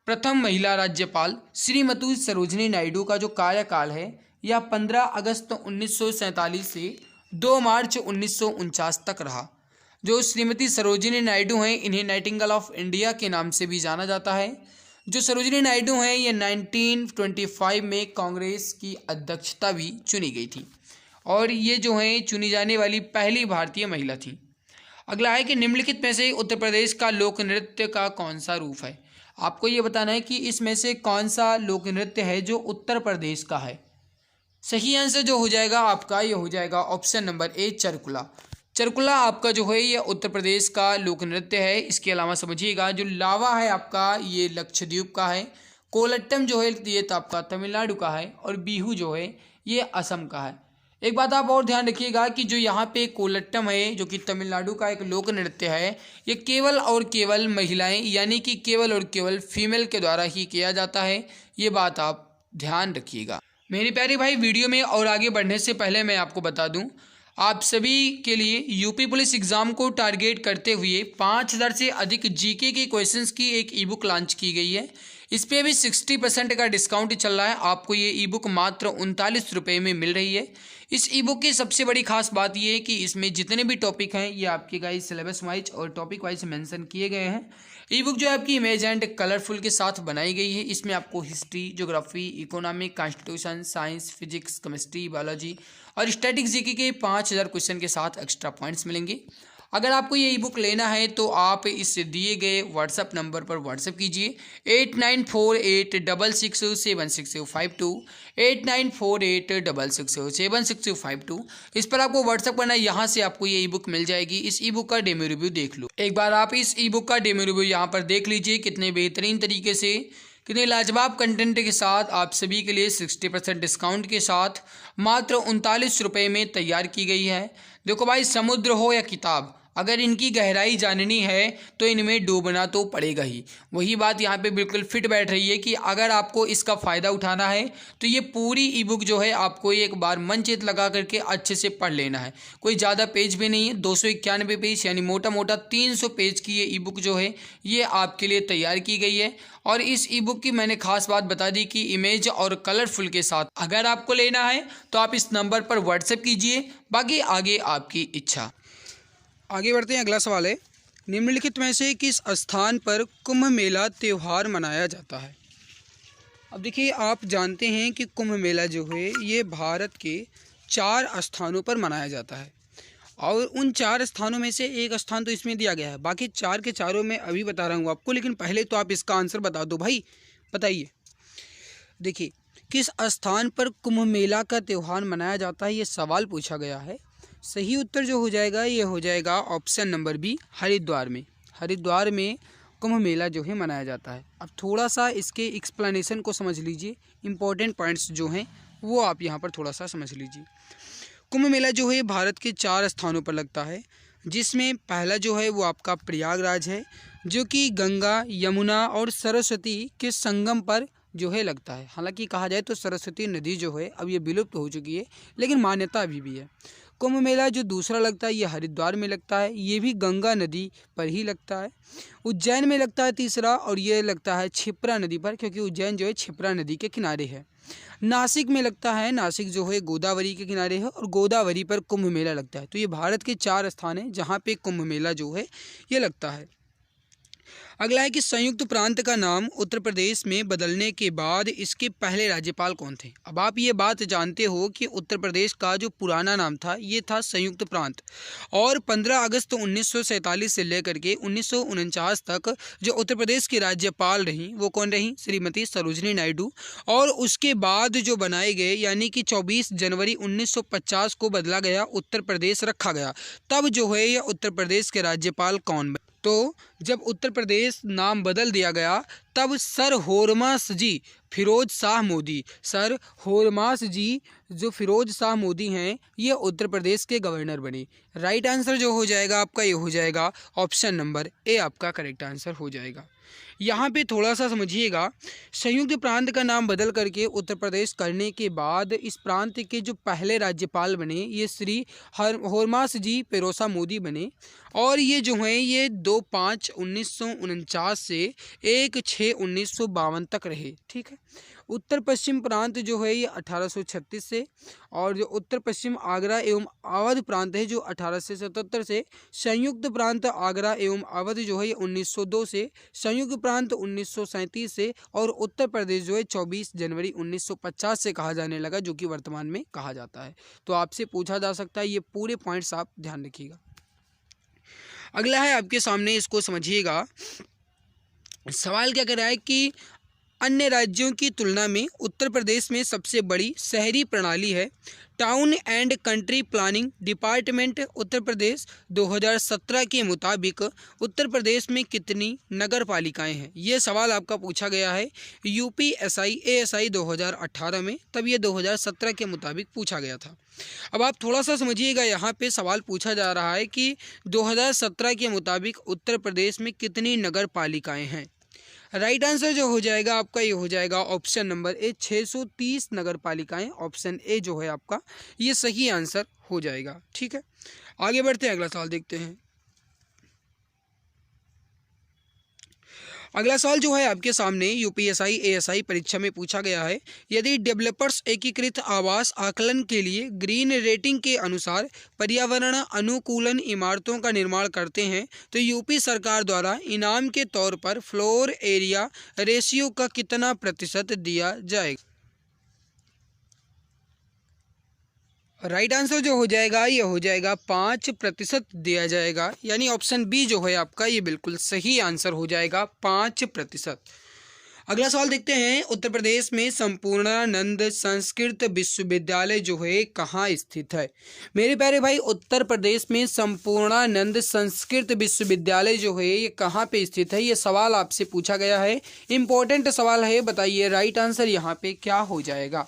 Speaker 1: प्रथम महिला राज्यपाल श्रीमती सरोजिनी नायडू का जो कार्यकाल है यह 15 अगस्त 1947 से 2 मार्च 1949 तक रहा। जो श्रीमती सरोजिनी नायडू हैं इन्हें नाइटिंगेल ऑफ इंडिया के नाम से भी जाना जाता है। जो सरोजिनी नायडू हैं ये 1925 में कांग्रेस की अध्यक्षता भी चुनी गई थी और ये जो हैं चुनी जाने वाली पहली भारतीय महिला थी। अगला है कि निम्नलिखित में से उत्तर प्रदेश का लोक नृत्य का कौन सा रूप है? आपको ये बताना है कि इसमें से कौन सा लोक नृत्य है जो उत्तर प्रदेश का है। सही आंसर जो हो जाएगा आपका ये हो जाएगा ऑप्शन नंबर ए, चरकुला। चरकुला आपका जो है ये उत्तर प्रदेश का लोक नृत्य है। इसके अलावा समझिएगा जो लावा है आपका ये लक्षद्वीप का है, कोलट्टम जो है ये तो आपका तमिलनाडु का है और बिहू जो है ये असम का है। एक बात आप और ध्यान रखिएगा कि जो यहाँ पे कोलट्टम है जो कि तमिलनाडु का एक लोक नृत्य है, ये केवल और केवल महिलाएं यानी कि केवल और केवल फीमेल के द्वारा ही किया जाता है। ये बात आप ध्यान रखिएगा। मेरे प्यारे भाई, वीडियो में और आगे बढ़ने से पहले मैं आपको बता दूं, आप सभी के लिए यूपी पुलिस एग्ज़ाम को टारगेट करते हुए 5000 से अधिक जीके के क्वेश्चंस की एक ई बुक लॉन्च की गई है। इस पे अभी 60% का डिस्काउंट चल रहा है। आपको ये ई बुक मात्र 39 रुपये में मिल रही है। इस ई बुक की सबसे बड़ी खास बात ये है कि इसमें जितने भी टॉपिक हैं ये आपके गाइस सिलेबस वाइज और टॉपिक वाइज मेंशन किए गए हैं। ई बुक जो है आपकी इमेज एंड कलरफुल के साथ बनाई गई है। इसमें आपको history, geography, economic, constitution, science, physics, chemistry, biology और स्टैटिक जीके के 5000 क्वेश्चन के साथ एक्स्ट्रा पॉइंट्स मिलेंगे। अगर आपको ये ई बुक लेना है तो आप इस दिए गए व्हाट्सएप नंबर पर व्हाट्सएप कीजिए 8948667652 8948667652। इस पर आपको व्हाट्सएप करना है, यहाँ से आपको ये ई बुक मिल जाएगी। इस ई बुक का डेमो रिव्यू देख लो। एक बार आप इस ई बुक का डेमो रिव्यू यहाँ पर देख लीजिए, कितने बेहतरीन तरीके से, कितने लाजवाब कंटेंट के साथ आप सभी के लिए 60% डिस्काउंट के साथ मात्र 39 रुपये में तैयार की गई है। देखो भाई, समुद्र हो या किताब, अगर इनकी गहराई जाननी है तो इनमें डूबना तो पड़ेगा ही। वही बात यहाँ पे बिल्कुल फिट बैठ रही है कि अगर आपको इसका फ़ायदा उठाना है तो ये पूरी ई बुक जो है आपको एक बार मन चित लगा करके अच्छे से पढ़ लेना है। कोई ज़्यादा पेज भी नहीं है, 291 पेज यानी मोटा मोटा 300 पेज की ये ई बुक जो है ये आपके लिए तैयार की गई है। और इस ई बुक की मैंने खास बात बता दी कि इमेज और कलरफुल के साथ अगर आपको लेना है तो आप इस नंबर पर व्हाट्सएप कीजिए, बाकी आगे आपकी इच्छा।
Speaker 2: आगे बढ़ते हैं। अगला सवाल है, निम्नलिखित में से किस स्थान पर कुंभ मेला त्यौहार मनाया जाता है? अब देखिए, आप जानते हैं कि कुंभ मेला जो है ये भारत के 4 स्थानों पर मनाया जाता है और उन 4 स्थानों में से एक स्थान तो इसमें दिया गया है, बाकी 4 के चारों मैं अभी बता रहा हूँ आपको, लेकिन पहले तो आप इसका आंसर बता दो भाई। बताइए, देखिए किस स्थान पर कुंभ मेला का त्यौहार मनाया जाता है, ये सवाल पूछा गया है। सही उत्तर जो हो जाएगा ये हो जाएगा ऑप्शन नंबर बी, हरिद्वार में। हरिद्वार में कुंभ मेला जो है मनाया जाता है। अब थोड़ा सा इसके एक्सप्लेनेशन को समझ लीजिए, इंपॉर्टेंट पॉइंट्स जो हैं वो आप यहाँ पर थोड़ा सा समझ लीजिए। कुंभ मेला जो है भारत के 4 स्थानों पर लगता है, जिसमें पहला जो है वो आपका प्रयागराज है, जो कि गंगा, यमुना और सरस्वती के संगम पर जो है लगता है। हालांकि कहा जाए तो सरस्वती नदी जो है अब ये विलुप्त हो चुकी है, लेकिन मान्यता अभी भी है। कुंभ मेला जो दूसरा लगता है ये हरिद्वार में लगता है, ये भी गंगा नदी पर ही लगता है। उज्जैन में लगता है तीसरा, और ये लगता है क्षिप्रा नदी पर, क्योंकि उज्जैन जो है क्षिप्रा नदी के किनारे है। नासिक में लगता है, नासिक जो है गोदावरी के किनारे है और गोदावरी पर कुंभ मेला लगता है। तो ये भारत के 4 स्थान हैं जहाँ पे कुंभ मेला जो है ये लगता है। अगला है कि संयुक्त प्रांत का नाम उत्तर प्रदेश में बदलने के बाद इसके पहले राज्यपाल कौन थे? अब आप ये बात जानते हो कि उत्तर प्रदेश का जो पुराना नाम था ये था संयुक्त प्रांत, और 15 अगस्त 1947 से लेकर के 1949 तक जो उत्तर प्रदेश की राज्यपाल रहीं वो कौन रहीं? श्रीमती सरोजिनी नायडू। और उसके बाद जो बनाए गए यानी कि 24 जनवरी 1950 को बदला गया, उत्तर प्रदेश रखा गया। तब जो है ये उत्तर प्रदेश के राज्यपाल कौन बने? तो जब उत्तर प्रदेश नाम बदल दिया गया तब सर होरमास जी फिरोज शाह मोदी, सर होरमास जी जो फिरोज शाह मोदी हैं ये उत्तर प्रदेश के गवर्नर बने। राइट आंसर जो हो जाएगा आपका ये हो जाएगा ऑप्शन नंबर ए, आपका करेक्ट आंसर हो जाएगा। यहाँ पे थोड़ा सा समझिएगा, संयुक्त प्रांत का नाम बदल करके उत्तर प्रदेश करने के बाद इस प्रांत के जो पहले राज्यपाल बने ये श्री होरमास जी पेरोसा मोदी बने, और ये जो हैं ये 2/5/1949 से 1/6/1952 तक रहे। ठीक है। उत्तर पश्चिम प्रांत जो है ये 1836 से, और जो उत्तर पश्चिम आगरा एवं अवध प्रांत है जो 1877 से, संयुक्त प्रांत आगरा एवं अवध जो है ये 1902 से, संयुक्त प्रांत 1937 से, और उत्तर प्रदेश जो है 24 जनवरी 1950 से कहा जाने लगा, जो कि वर्तमान में कहा जाता है। तो आपसे पूछा जा सकता है, ये पूरे पॉइंट्स आप ध्यान रखिएगा। अगला है आपके सामने, इसको समझिएगा। सवाल क्या कर रहा है कि अन्य राज्यों की तुलना में उत्तर प्रदेश में सबसे बड़ी शहरी प्रणाली है। Town and country planning department Uttar Pradesh 2017 के मुताबिक उत्तर प्रदेश में कितनी नगर पालिकाएँ हैं? ये सवाल आपका पूछा गया है यूपीएसआई एएसआई 2018 में, तब ये 2017 के मुताबिक पूछा गया था। अब आप थोड़ा सा समझिएगा, यहाँ पे सवाल पूछा जा रहा है कि 2017 के मुताबिक उत्तर प्रदेश में कितनी नगर पालिकाएँ हैं।
Speaker 1: राइट आंसर जो हो जाएगा आपका ये हो जाएगा ऑप्शन नंबर ए 630 नगर पालिकाएं। ऑप्शन ए जो है आपका ये सही आंसर हो जाएगा। ठीक है, आगे बढ़ते हैं, अगला सवाल देखते हैं। अगला सवाल जो है आपके सामने यूपीएसआई एएसआई परीक्षा में पूछा गया है। यदि डेवलपर्स एकीकृत आवास आकलन के लिए ग्रीन रेटिंग के अनुसार पर्यावरण अनुकूलन इमारतों का निर्माण करते हैं तो यूपी सरकार द्वारा इनाम के तौर पर फ्लोर एरिया रेशियो का कितना प्रतिशत दिया जाएगा? राइट आंसर जो हो जाएगा ये हो जाएगा 5% दिया जाएगा, यानी ऑप्शन बी जो है आपका ये बिल्कुल सही आंसर हो जाएगा 5%। अगला सवाल देखते हैं। उत्तर प्रदेश में संपूर्णानंद संस्कृत विश्वविद्यालय जो है कहाँ स्थित है? मेरे प्यारे भाई, उत्तर प्रदेश में संपूर्णानंद संस्कृत विश्वविद्यालय जो है ये कहाँ पे स्थित है? ये सवाल आपसे पूछा गया है, इंपॉर्टेंट सवाल है। बताइए राइट आंसर यहाँ पे क्या हो जाएगा?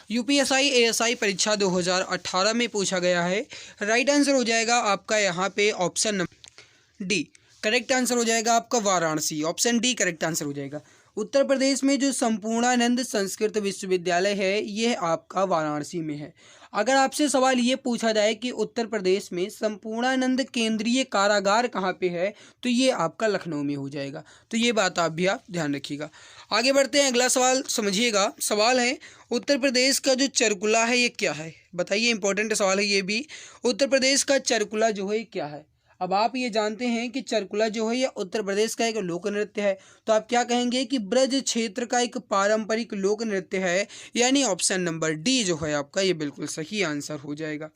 Speaker 1: यूपीएसआई एएसआई परीक्षा 2018 में पूछा गया है। राइट आंसर हो जाएगा आपका यहाँ पे option number D. Correct answer हो जाएगा आपका Varanasi. Option D correct answer हो जाएगा। उत्तर प्रदेश में जो संपूर्णानंद संस्कृत विश्वविद्यालय है ये आपका वाराणसी में है। अगर आपसे सवाल ये पूछा जाए कि उत्तर प्रदेश में संपूर्णानंद केंद्रीय कारागार कहाँ पे है तो ये आपका लखनऊ में हो जाएगा। तो ये बात आप भी ध्यान रखिएगा। आगे बढ़ते हैं, अगला सवाल समझिएगा। सवाल है उत्तर प्रदेश का जो चरकुला है ये क्या है? बताइए, इंपॉर्टेंट सवाल है ये भी। उत्तर प्रदेश का चरकुला जो है क्या है? अब आप ये जानते हैं कि चरकुला जो है ये उत्तर प्रदेश का एक लोक नृत्य है, तो आप क्या कहेंगे कि ब्रज क्षेत्र का एक पारंपरिक लोक नृत्य है, यानी ऑप्शन नंबर डी जो है आपका ये बिल्कुल सही आंसर हो जाएगा।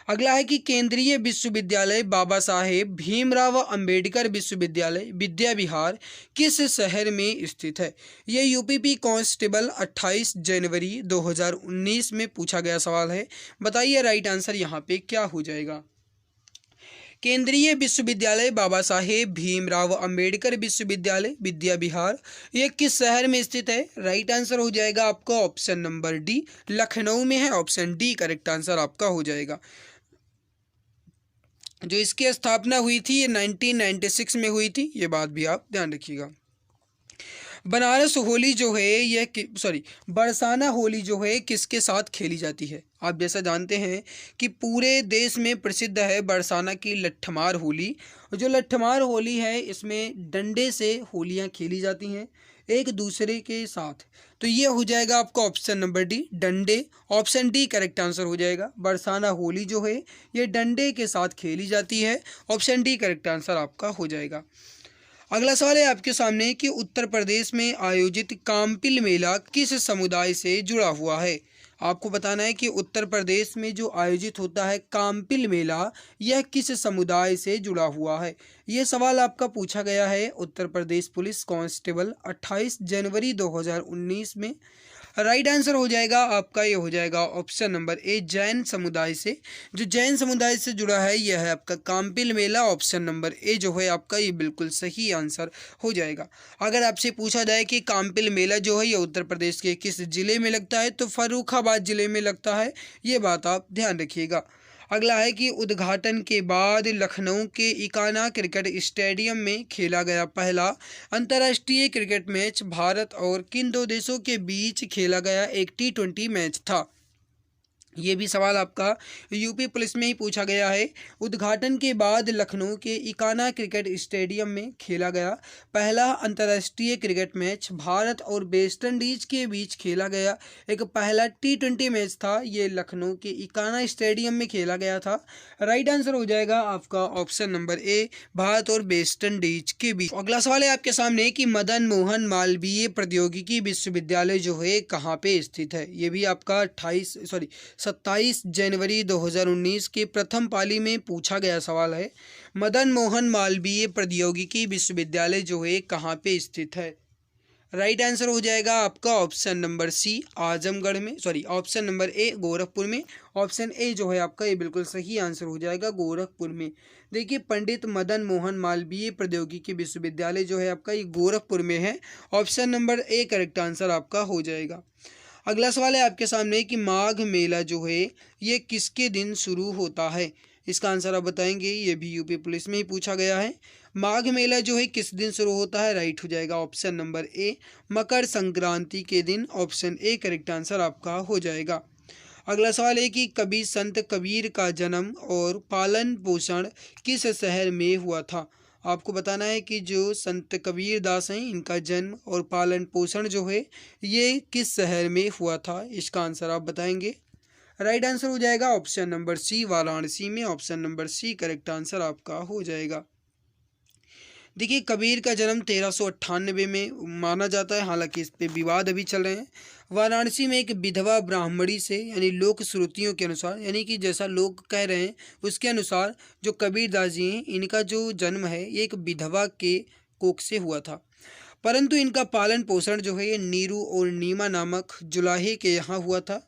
Speaker 1: अगला है कि केंद्रीय विश्वविद्यालय बाबा साहेब भीमराव अंबेडकर विश्वविद्यालय विद्या विहार किस शहर में स्थित है? ये यूपीपी कांस्टेबल 28 जनवरी 2019 में पूछा गया सवाल है। बताइए राइट आंसर यहाँ पे क्या हो जाएगा? केंद्रीय विश्वविद्यालय बाबा साहेब भीमराव अंबेडकर विश्वविद्यालय विद्या विहार ये किस शहर में स्थित है? राइट आंसर हो जाएगा आपका ऑप्शन नंबर डी, लखनऊ में है। ऑप्शन डी करेक्ट आंसर आपका हो जाएगा। जो इसकी स्थापना हुई थी ये 1996 में हुई थी, ये बात भी आप ध्यान रखिएगा। बनारस होली जो है ये बरसाना होली जो है किसके साथ खेली जाती है? आप जैसा जानते हैं कि पूरे देश में प्रसिद्ध है बरसाना की लट्ठमार होली। जो लट्ठमार होली है इसमें डंडे से होलियां खेली जाती हैं एक दूसरे के साथ। तो ये हो जाएगा आपका ऑप्शन नंबर डी, डंडे। ऑप्शन डी करेक्ट आंसर हो जाएगा। बरसाना होली जो है ये डंडे के साथ खेली जाती है। ऑप्शन डी करेक्ट आंसर आपका हो जाएगा। अगला सवाल है आपके सामने कि उत्तर प्रदेश में आयोजित काम्पिल मेला किस समुदाय से जुड़ा हुआ है? आपको बताना है कि उत्तर प्रदेश में जो आयोजित होता है काम्पिल मेला यह किस समुदाय से जुड़ा हुआ है? ये सवाल आपका पूछा गया है उत्तर प्रदेश पुलिस कांस्टेबल 28 जनवरी 2019 में। राइट आंसर हो जाएगा आपका ये हो जाएगा ऑप्शन नंबर ए, जैन समुदाय से। जो जैन समुदाय से जुड़ा है यह है आपका काम्पिल मेला। ऑप्शन नंबर ए जो है आपका ये बिल्कुल सही आंसर हो जाएगा। अगर आपसे पूछा जाए कि काम्पिल मेला जो है ये उत्तर प्रदेश के किस जिले में लगता है तो फर्रुखाबाद जिले में लगता है, ये बात आप ध्यान रखिएगा। अगला है कि उद्घाटन के बाद लखनऊ के इकाना क्रिकेट स्टेडियम में खेला गया पहला अंतर्राष्ट्रीय क्रिकेट मैच भारत और किन दो देशों के बीच खेला गया एक T20 मैच था? ये भी सवाल आपका यूपी पुलिस में ही पूछा गया है। उद्घाटन के बाद लखनऊ के इकाना क्रिकेट स्टेडियम में खेला गया पहला अंतर्राष्ट्रीय क्रिकेट मैच भारत और वेस्ट इंडीज के बीच खेला गया एक पहला T20 मैच था। ये लखनऊ के इकाना स्टेडियम में खेला गया था। राइट आंसर हो जाएगा आपका ऑप्शन नंबर ए, भारत और वेस्ट इंडीज के बीच। अगला सवाल है आपके सामने कि मदन मोहन मालवीय प्रौद्योगिकी विश्वविद्यालय जो है कहाँ पे स्थित है? ये भी आपका 27 जनवरी 2019 के प्रथम पाली में पूछा गया सवाल है। मदन मोहन मालवीय प्रौद्योगिकी विश्वविद्यालय जो है कहाँ पे स्थित है? राइट आंसर हो जाएगा आपका ऑप्शन नंबर सी, आजमगढ़ में, ऑप्शन नंबर ए, गोरखपुर में। ऑप्शन ए जो है आपका ये बिल्कुल सही आंसर हो जाएगा, गोरखपुर में। देखिए पंडित मदन मोहन मालवीय प्रौद्योगिकी विश्वविद्यालय जो है आपका ये गोरखपुर में है। Option number A correct answer आपका हो जाएगा। अगला सवाल है आपके सामने कि माघ मेला जो है ये किसके दिन शुरू होता है? इसका आंसर आप बताएंगे, ये भी यूपी पुलिस में ही पूछा गया है। माघ मेला जो है किस दिन शुरू होता है? राइट हो जाएगा ऑप्शन नंबर ए, मकर संक्रांति के दिन। ऑप्शन ए करेक्ट आंसर आपका हो जाएगा। अगला सवाल है कि कबीर संत कबीर का जन्म और पालन पोषण किस शहर में हुआ था? आपको बताना है कि जो संत कबीर दास हैं इनका जन्म और पालन पोषण जो है ये किस शहर में हुआ था? इसका आंसर आप बताएंगे। राइट आंसर हो जाएगा ऑप्शन नंबर सी, वाराणसी में। Option number C correct answer आपका हो जाएगा। देखिए, कबीर का जन्म 1398 में माना जाता है, हालांकि इस पे विवाद अभी चल रहे हैं। वाराणसी में एक विधवा ब्राह्मणी से, यानी लोक श्रुतियों के अनुसार, यानी कि जैसा लोग कह रहे हैं उसके अनुसार जो कबीरदास जी हैं इनका जो जन्म है ये एक विधवा के कोख से हुआ था, परंतु इनका पालन पोषण जो है ये नीरू और नीमा नामक जुलाहे के यहाँ हुआ था।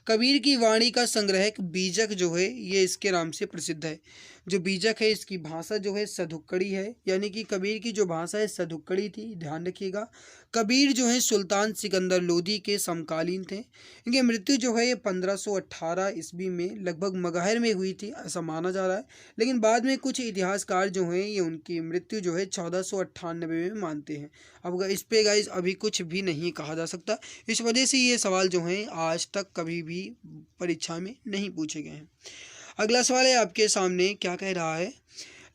Speaker 1: कबीर की वाणी का संग्रह बीजक जो है ये इसके नाम से प्रसिद्ध है। जो बीजक है इसकी भाषा जो है सधुक्कड़ी है, यानी कि कबीर की जो भाषा है सधुक्कड़ी थी, ध्यान रखिएगा। कबीर जो है सुल्तान सिकंदर लोदी के समकालीन थे। इनकी मृत्यु जो है ये 1518 ईस्वी में लगभग मगहर में हुई थी, ऐसा माना जा रहा है। लेकिन बाद में कुछ इतिहासकार जो हैं ये उनकी मृत्यु जो है 1498 में मानते हैं। अब इस पे गाइस अभी कुछ भी नहीं कहा जा सकता, इस वजह से ये सवाल जो हैं आज तक कभी भी परीक्षा में नहीं पूछे गए हैं। अगला सवाल है आपके सामने, क्या कह रहा है?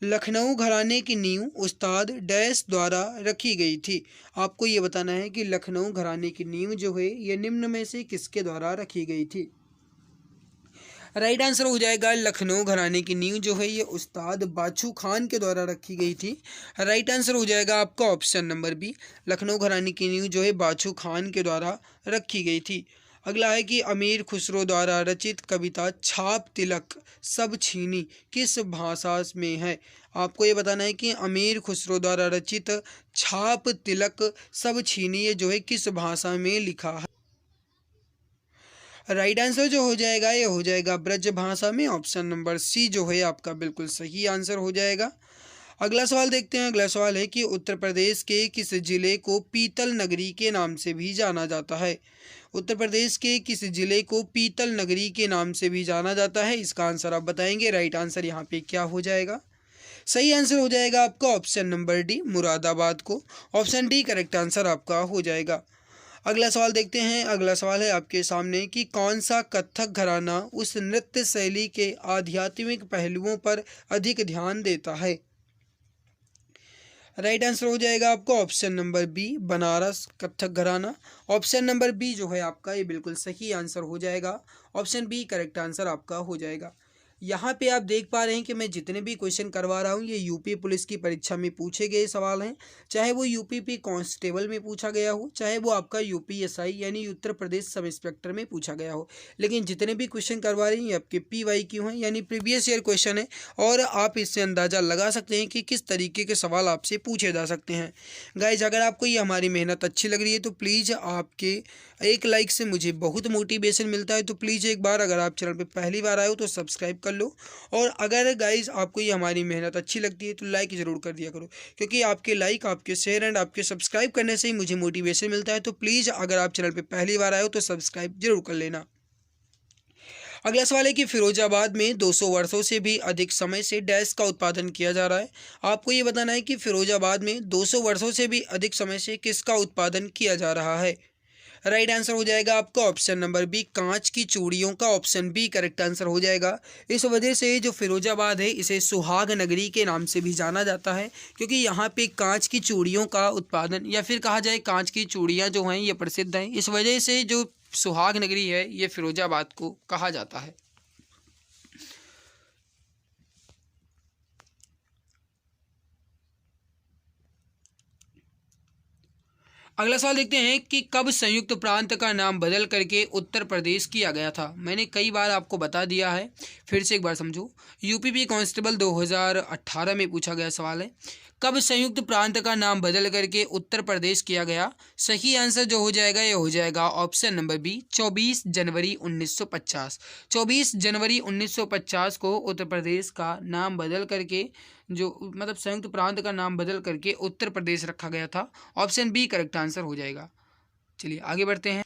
Speaker 1: लखनऊ घराने की नींव उस्ताद डैश द्वारा रखी गई थी। आपको ये बताना है कि लखनऊ घराने की नींव जो है ये निम्न में से किसके द्वारा रखी गई थी? राइट आंसर हो जाएगा लखनऊ घराने की नींव जो है ये उस्ताद बाछू खान के द्वारा रखी गई थी। राइट आंसर हो जाएगा आपका ऑप्शन नंबर बी, लखनऊ घराने की नींव जो है बाछू खान के द्वारा रखी गई थी। अगला है कि अमीर खुसरो द्वारा रचित कविता छाप तिलक सब छीनी किस भाषा में है? आपको ये बताना है कि अमीर खुसरो द्वारा रचित छाप तिलक सब छीनी ये जो है किस भाषा में लिखा है? राइट आंसर जो हो जाएगा ये हो जाएगा ब्रज भाषा में। ऑप्शन नंबर सी जो है आपका बिल्कुल सही आंसर हो जाएगा। अगला सवाल देखते हैं। अगला सवाल है कि उत्तर प्रदेश के किस जिले को पीतल नगरी के नाम से भी जाना जाता है? उत्तर प्रदेश के किस जिले को पीतल नगरी के नाम से भी जाना जाता है? इसका आंसर आप बताएंगे। राइट आंसर यहाँ पे क्या हो जाएगा? सही आंसर हो जाएगा आपका ऑप्शन नंबर डी, मुरादाबाद को। ऑप्शन डी करेक्ट आंसर आपका हो जाएगा। अगला सवाल देखते हैं। अगला सवाल है आपके सामने कि कौन सा कथक घराना उस नृत्य शैली के आध्यात्मिक पहलुओं पर अधिक ध्यान देता है? राइट आंसर हो जाएगा आपका option number B, Banaras Kathak घराना। ऑप्शन नंबर बी जो है आपका ये बिल्कुल सही आंसर हो जाएगा। ऑप्शन बी करेक्ट आंसर आपका हो जाएगा। यहाँ पे आप देख पा रहे हैं कि मैं जितने भी क्वेश्चन करवा रहा हूँ ये यूपी पुलिस की परीक्षा में पूछे गए सवाल हैं, चाहे वो यूपी कांस्टेबल में पूछा गया हो, चाहे वो आपका यूपीएसआई यानी उत्तर प्रदेश सब इंस्पेक्टर में पूछा गया हो। लेकिन जितने भी क्वेश्चन करवा रहे हैं ये आपके PYQ हैं, यानी प्रीवियस ईयर क्वेश्चन है, और आप इससे अंदाज़ा लगा सकते हैं कि किस तरीके के सवाल आपसे पूछे जा सकते हैं। गाइज, अगर आपको ये हमारी मेहनत अच्छी लग रही है तो प्लीज़ आपके एक लाइक से मुझे बहुत मोटिवेशन मिलता है। तो प्लीज़ एक बार, अगर आप चैनल पे पहली बार आए हो तो सब्सक्राइब कर लो, और अगर गाइज आपको ये हमारी मेहनत अच्छी लगती है तो लाइक ज़रूर कर दिया करो, क्योंकि आपके लाइक, आपके शेयर एंड आपके सब्सक्राइब करने से ही मुझे मोटिवेशन मिलता है। तो प्लीज़ अगर आप चैनल पे पहली बार आए हो तो सब्सक्राइब जरूर कर लेना। अगला सवाल है कि फिरोजाबाद में 200 वर्षों से भी अधिक समय से डैश का उत्पादन किया जा रहा है। आपको ये बताना है कि फिरोजाबाद में 200 वर्षों से भी अधिक समय से किसका उत्पादन किया जा रहा है? राइट आंसर हो जाएगा आपका ऑप्शन नंबर बी, कांच की चूड़ियों का। ऑप्शन बी करेक्ट आंसर हो जाएगा। इस वजह से जो फिरोजाबाद है इसे सुहाग नगरी के नाम से भी जाना जाता है, क्योंकि यहाँ पे कांच की चूड़ियों का उत्पादन, या फिर कहा जाए कांच की चूड़ियाँ जो हैं ये प्रसिद्ध हैं। इस वजह से जो सुहाग नगरी है ये फिरोजाबाद को कहा जाता है। अगला सवाल देखते हैं कि कब संयुक्त प्रांत का नाम बदल करके उत्तर प्रदेश किया गया था? मैंने कई बार आपको बता दिया है, फिर से एक बार समझो। यूपी कांस्टेबल 2018 में पूछा गया सवाल है, कब संयुक्त प्रांत का नाम बदल करके उत्तर प्रदेश किया गया? सही आंसर जो हो जाएगा ये हो जाएगा ऑप्शन नंबर बी, 24 जनवरी 1950। 24 जनवरी 1950 को उत्तर प्रदेश का नाम बदल करके, जो मतलब संयुक्त प्रांत का नाम बदल करके उत्तर प्रदेश रखा गया था। ऑप्शन बी करेक्ट आंसर हो जाएगा। चलिए आगे बढ़ते हैं।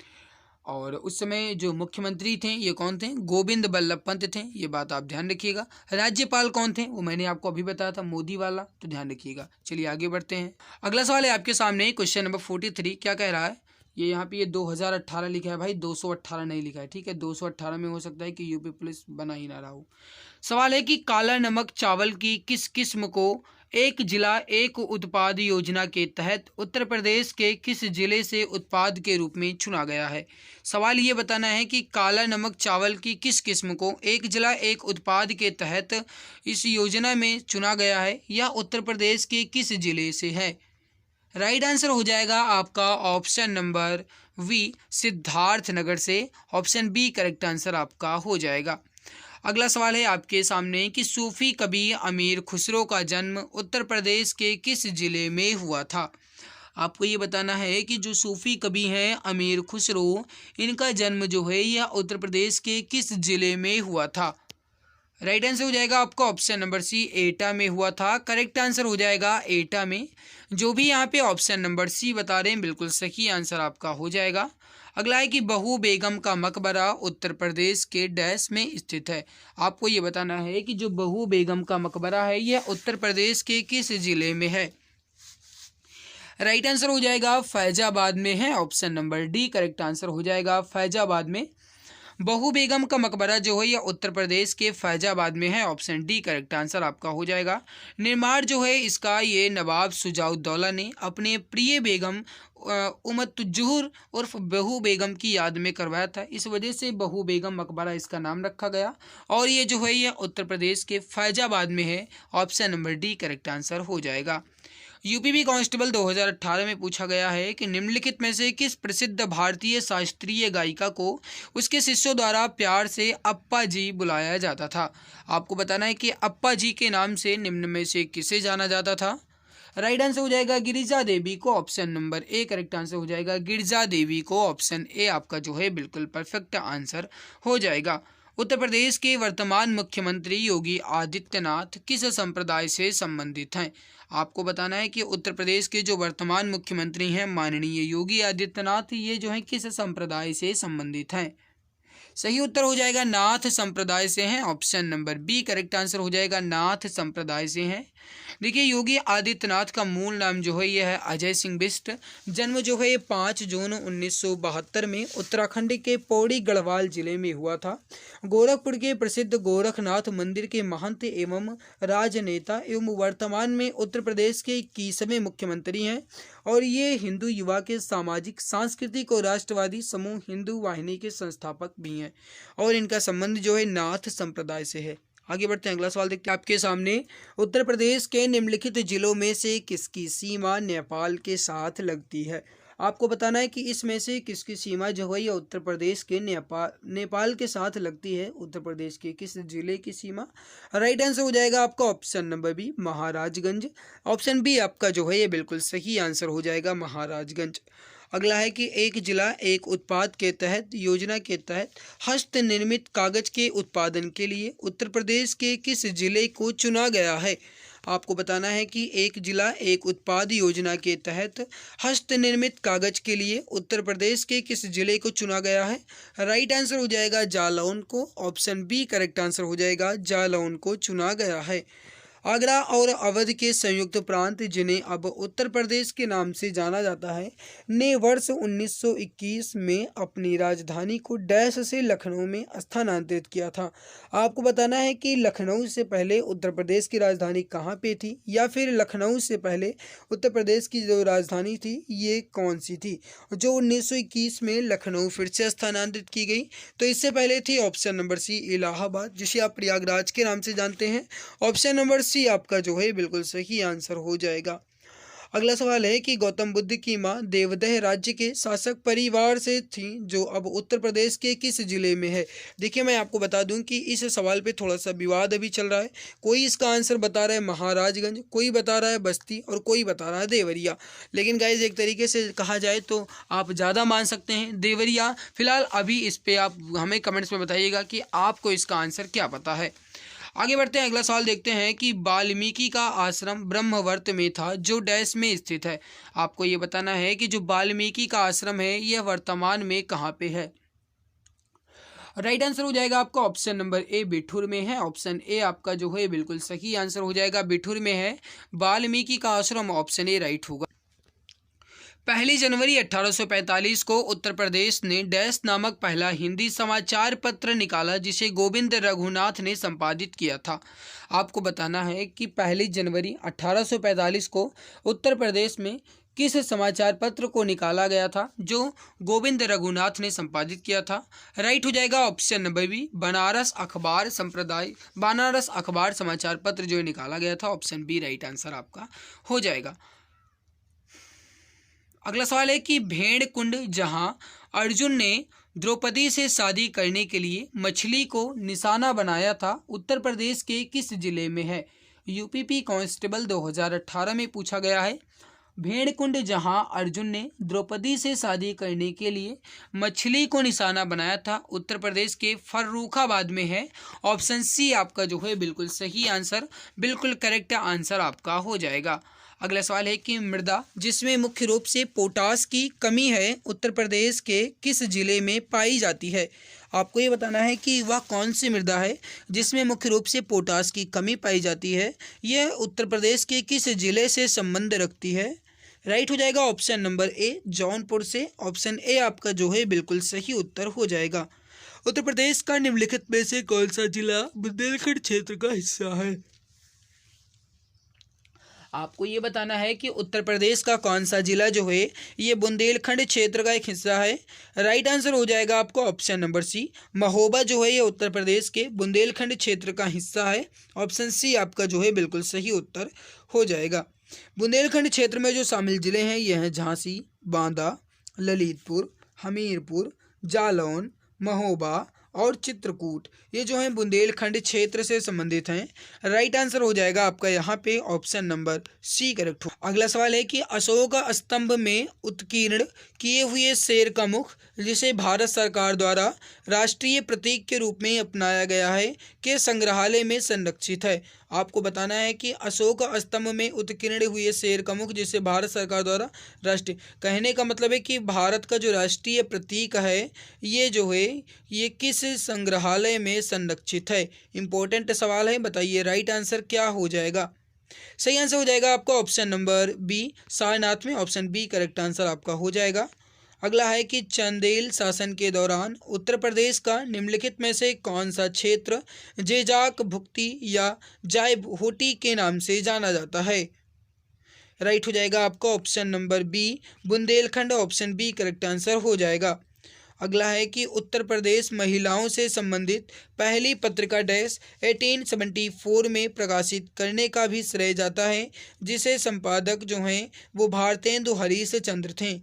Speaker 1: और उस समय जो मुख्यमंत्री थे ये कौन थे? गोविंद बल्लभ पंत थे। ये बात आप ध्यान रखिएगा। राज्यपाल कौन थे? वो मैंने आपको अभी बताया था, मोदी वाला, तो ध्यान रखिएगा। चलिए आगे बढ़ते हैं। अगला सवाल है आपके सामने, क्वेश्चन नंबर 43। क्या कह रहा है? ये यहाँ पे ये 2018 लिखा है भाई, 218 नहीं लिखा है, ठीक है। 218 में हो सकता है कि यूपी पुलिस बना ही ना रहा हो। सवाल है कि काला नमक चावल की किस किस्म को एक जिला एक उत्पाद योजना के तहत उत्तर प्रदेश के किस जिले से उत्पाद के रूप में चुना गया है? सवाल ये बताना है कि काला नमक चावल की किस किस्म को एक जिला एक उत्पाद के तहत इस योजना में चुना गया है या उत्तर प्रदेश के किस जिले से है? राइट आंसर हो जाएगा आपका ऑप्शन नंबर वी, सिद्धार्थनगर से। ऑप्शन बी करेक्ट आंसर आपका हो जाएगा। अगला सवाल है आपके सामने कि सूफी कवि अमीर खुसरो का जन्म उत्तर प्रदेश के किस जिले में हुआ था? आपको ये बताना है कि जो सूफी कवि हैं अमीर खुसरो, इनका जन्म जो है यह उत्तर प्रदेश के किस जिले में हुआ था? राइट आंसर हो जाएगा आपका ऑप्शन नंबर सी, एटा में हुआ था। करेक्ट आंसर हो जाएगा एटा में। जो भी यहाँ पे ऑप्शन नंबर सी बता रहे हैं बिल्कुल सही आंसर आपका हो जाएगा। अगला है कि बहू बेगम का मकबरा उत्तर प्रदेश के डैश में स्थित है। आपको ये बताना है कि जो बहू बेगम का मकबरा है यह उत्तर प्रदेश के किस जिले में है? राइट आंसर हो जाएगा फैजाबाद में है। Option number D correct answer हो जाएगा, फैजाबाद में। बहू बेगम का मकबरा जो है यह उत्तर प्रदेश के फैजाबाद में है। ऑप्शन डी करेक्ट आंसर आपका हो जाएगा। निर्माण जो है इसका ये नवाब शुजाउद्दौला ने अपने प्रिय बेगम उमतुज्जोहर उर्फ बहू बेगम की याद में करवाया था। इस वजह से बहू बेगम मकबरा इसका नाम रखा गया और ये जो है यह उत्तर प्रदेश के फैजाबाद में है। Option number D correct answer हो जाएगा। यूपीबी कांस्टेबल 2018 में पूछा गया है कि निम्नलिखित में से किस प्रसिद्ध भारतीय शास्त्रीय गायिका को उसके शिष्यों द्वारा प्यार से अप्पा जी बुलाया जाता था? आपको बताना है कि अप्पा जी के नाम से निम्न में से किसे जाना जाता था? राइट आंसर हो जाएगा गिरिजा देवी को। Option number A correct answer हो जाएगा, गिरिजा देवी को। ऑप्शन ए आपका जो है बिल्कुल परफेक्ट आंसर हो जाएगा। उत्तर प्रदेश के वर्तमान मुख्यमंत्री योगी आदित्यनाथ किस संप्रदाय से संबंधित हैं? आपको बताना है कि उत्तर प्रदेश के जो वर्तमान मुख्यमंत्री हैं माननीय योगी आदित्यनाथ, ये जो है किस संप्रदाय से संबंधित हैं? सही उत्तर हो जाएगा नाथ संप्रदाय से हैं। Option number B correct answer हो जाएगा, नाथ संप्रदाय से हैं। देखिए योगी आदित्यनाथ का मूल नाम जो है यह है अजय सिंह बिष्ट। जन्म जो है 5 जून 1972 में उत्तराखंड के पौड़ी गढ़वाल जिले में हुआ था। गोरखपुर के प्रसिद्ध गोरखनाथ मंदिर के महंत एवं राजनेता एवं वर्तमान में उत्तर प्रदेश के 21वें मुख्यमंत्री हैं और ये हिंदू युवा के सामाजिक सांस्कृतिक और राष्ट्रवादी समूह हिंदू वाहिनी के संस्थापक भी हैं और इनका संबंध जो है नाथ संप्रदाय से है। आगे बढ़ते हैं, अगला सवाल देखते हैं आपके सामने। उत्तर प्रदेश के निम्नलिखित जिलों में से किसकी सीमा नेपाल के साथ लगती है? आपको बताना है कि इसमें से किसकी सीमा जो है यह उत्तर प्रदेश के नेपाल के साथ लगती है। उत्तर प्रदेश के किस जिले की सीमा? राइट आंसर हो जाएगा आपका option number B, Maharajganj. Option B आपका जो है ये बिल्कुल सही आंसर हो जाएगा, महाराजगंज। अगला है कि एक जिला एक उत्पाद के तहत योजना के तहत हस्त निर्मित कागज के उत्पादन के लिए उत्तर प्रदेश के किस जिले को चुना गया है? आपको बताना है कि एक जिला एक उत्पाद योजना के तहत हस्त निर्मित कागज के लिए उत्तर प्रदेश के किस जिले को चुना गया है? राइट आंसर हो जाएगा जालौन को। ऑप्शन बी करेक्ट आंसर हो जाएगा, जालौन को चुना गया है। आगरा और अवध के संयुक्त प्रांत जिन्हें अब उत्तर प्रदेश के नाम से जाना जाता है ने वर्ष 1921 में अपनी राजधानी को डैश से लखनऊ में स्थानांतरित किया था। आपको बताना है कि लखनऊ से पहले उत्तर प्रदेश की राजधानी कहाँ पे थी या फिर लखनऊ से पहले उत्तर प्रदेश की जो राजधानी थी ये कौन सी थी जो 1921 में लखनऊ फिर से स्थानांतरित की गई? तो इससे पहले थी ऑप्शन नंबर सी इलाहाबाद, जिसे आप प्रयागराज के नाम से जानते हैं। ऑप्शन नंबर सी आपका जो है बिल्कुल सही आंसर हो जाएगा। अगला सवाल है कि गौतम बुद्ध की मां देवदह राज्य के शासक परिवार से थी जो अब उत्तर प्रदेश के किस जिले में है? देखिए मैं आपको बता दूं कि इस सवाल पे थोड़ा सा विवाद अभी चल रहा है। कोई इसका आंसर बता रहा है महाराजगंज, कोई बता रहा है बस्ती और कोई बता रहा है देवरिया। लेकिन गाइज एक तरीके से कहा जाए तो आप ज़्यादा मान सकते हैं देवरिया। फिलहाल अभी इस पर आप हमें कमेंट्स में बताइएगा कि आपको इसका आंसर क्या पता है। आगे बढ़ते हैं, अगला सवाल देखते हैं कि वाल्मीकि का आश्रम ब्रह्मवर्त में था जो डैश में स्थित है। आपको ये बताना है कि जो वाल्मीकि का आश्रम है यह वर्तमान में कहाँ पे है। राइट आंसर हो जाएगा आपका ऑप्शन नंबर ए, बिठूर में है। ऑप्शन ए आपका जो है बिल्कुल सही आंसर हो जाएगा, बिठूर में है वाल्मीकि का आश्रम, ऑप्शन ए राइट होगा। 1 जनवरी 1845 को उत्तर प्रदेश ने डैश नामक पहला हिंदी समाचार पत्र निकाला जिसे गोविंद रघुनाथ ने संपादित किया था। आपको बताना है कि 1 जनवरी 1845 को उत्तर प्रदेश में किस समाचार पत्र को निकाला गया था जो गोविंद रघुनाथ ने संपादित किया था। राइट हो जाएगा ऑप्शन नंबर बी, बनारस अखबार संप्रदाय, बनारस अखबार समाचार पत्र जो निकाला गया था, ऑप्शन बी राइट आंसर आपका हो जाएगा। अगला सवाल है कि भेड़ कुंड जहां अर्जुन ने द्रौपदी से शादी करने के लिए मछली को निशाना बनाया था उत्तर प्रदेश के किस जिले में है। यूपीपी कांस्टेबल 2018 में पूछा गया है। भेड़ कुंड जहां अर्जुन ने द्रौपदी से शादी करने के लिए मछली को निशाना बनाया था उत्तर प्रदेश के फर्रुखाबाद में है, ऑप्शन सी आपका जो है बिल्कुल सही आंसर, बिल्कुल करेक्ट आंसर आपका हो जाएगा। अगला सवाल है कि मृदा जिसमें मुख्य रूप से पोटास की कमी है उत्तर प्रदेश के किस जिले में पाई जाती है। आपको ये बताना है कि वह कौन सी मृदा है जिसमें मुख्य रूप से पोटास की कमी पाई जाती है, यह उत्तर प्रदेश के किस जिले से संबंध रखती है। राइट हो जाएगा ऑप्शन नंबर ए, जौनपुर से, ऑप्शन ए आपका जो है बिल्कुल सही उत्तर हो जाएगा। उत्तर प्रदेश का निम्नलिखित में से कौन सा जिला बुंदेलखंड क्षेत्र का हिस्सा है। आपको ये बताना है कि उत्तर प्रदेश का कौन सा जिला जो है ये बुंदेलखंड क्षेत्र का एक हिस्सा है। राइट आंसर हो जाएगा आपको ऑप्शन नंबर सी, महोबा जो है ये उत्तर प्रदेश के बुंदेलखंड क्षेत्र का हिस्सा है, ऑप्शन सी आपका जो है बिल्कुल सही उत्तर हो जाएगा। बुंदेलखंड क्षेत्र में जो शामिल जिले हैं ये हैं झांसी, बांदा, ललितपुर, हमीरपुर, जालौन, महोबा और चित्रकूट, ये जो हैं बुंदेलखंड क्षेत्र से संबंधित हैं। राइट आंसर हो जाएगा आपका यहाँ पे ऑप्शन नंबर सी करेक्ट हो। अगला सवाल है कि अशोक स्तंभ में उत्कीर्ण किए हुए शेर का मुख जिसे भारत सरकार द्वारा राष्ट्रीय प्रतीक के रूप में अपनाया गया है के संग्रहालय में संरक्षित है। आपको बताना है कि अशोक स्तंभ में उत्कीर्ण हुए शेर का मुख जिसे भारत सरकार द्वारा राष्ट्रीय, कहने का मतलब है कि भारत का जो राष्ट्रीय प्रतीक है ये जो है ये किस संग्रहालय में संरक्षित है। इंपॉर्टेंट सवाल है, बताइए राइट आंसर क्या हो जाएगा। सही आंसर हो जाएगा आपका ऑप्शन नंबर बी, सारनाथ में, ऑप्शन बी करेक्ट आंसर आपका हो जाएगा। अगला है कि चंदेल शासन के दौरान उत्तर प्रदेश का निम्नलिखित में से कौन सा क्षेत्र जेजाक भुक्ति या जाय होटी के नाम से जाना जाता है। राइट हो जाएगा आपका option number B, Bundelkhand, option B correct answer हो जाएगा। अगला है कि उत्तर प्रदेश महिलाओं से संबंधित पहली पत्रिका डैश 1874 में प्रकाशित करने का भी श्रेय जाता है जिसे संपादक जो हैं वो भारतेंदु हरीश चंद्र थे।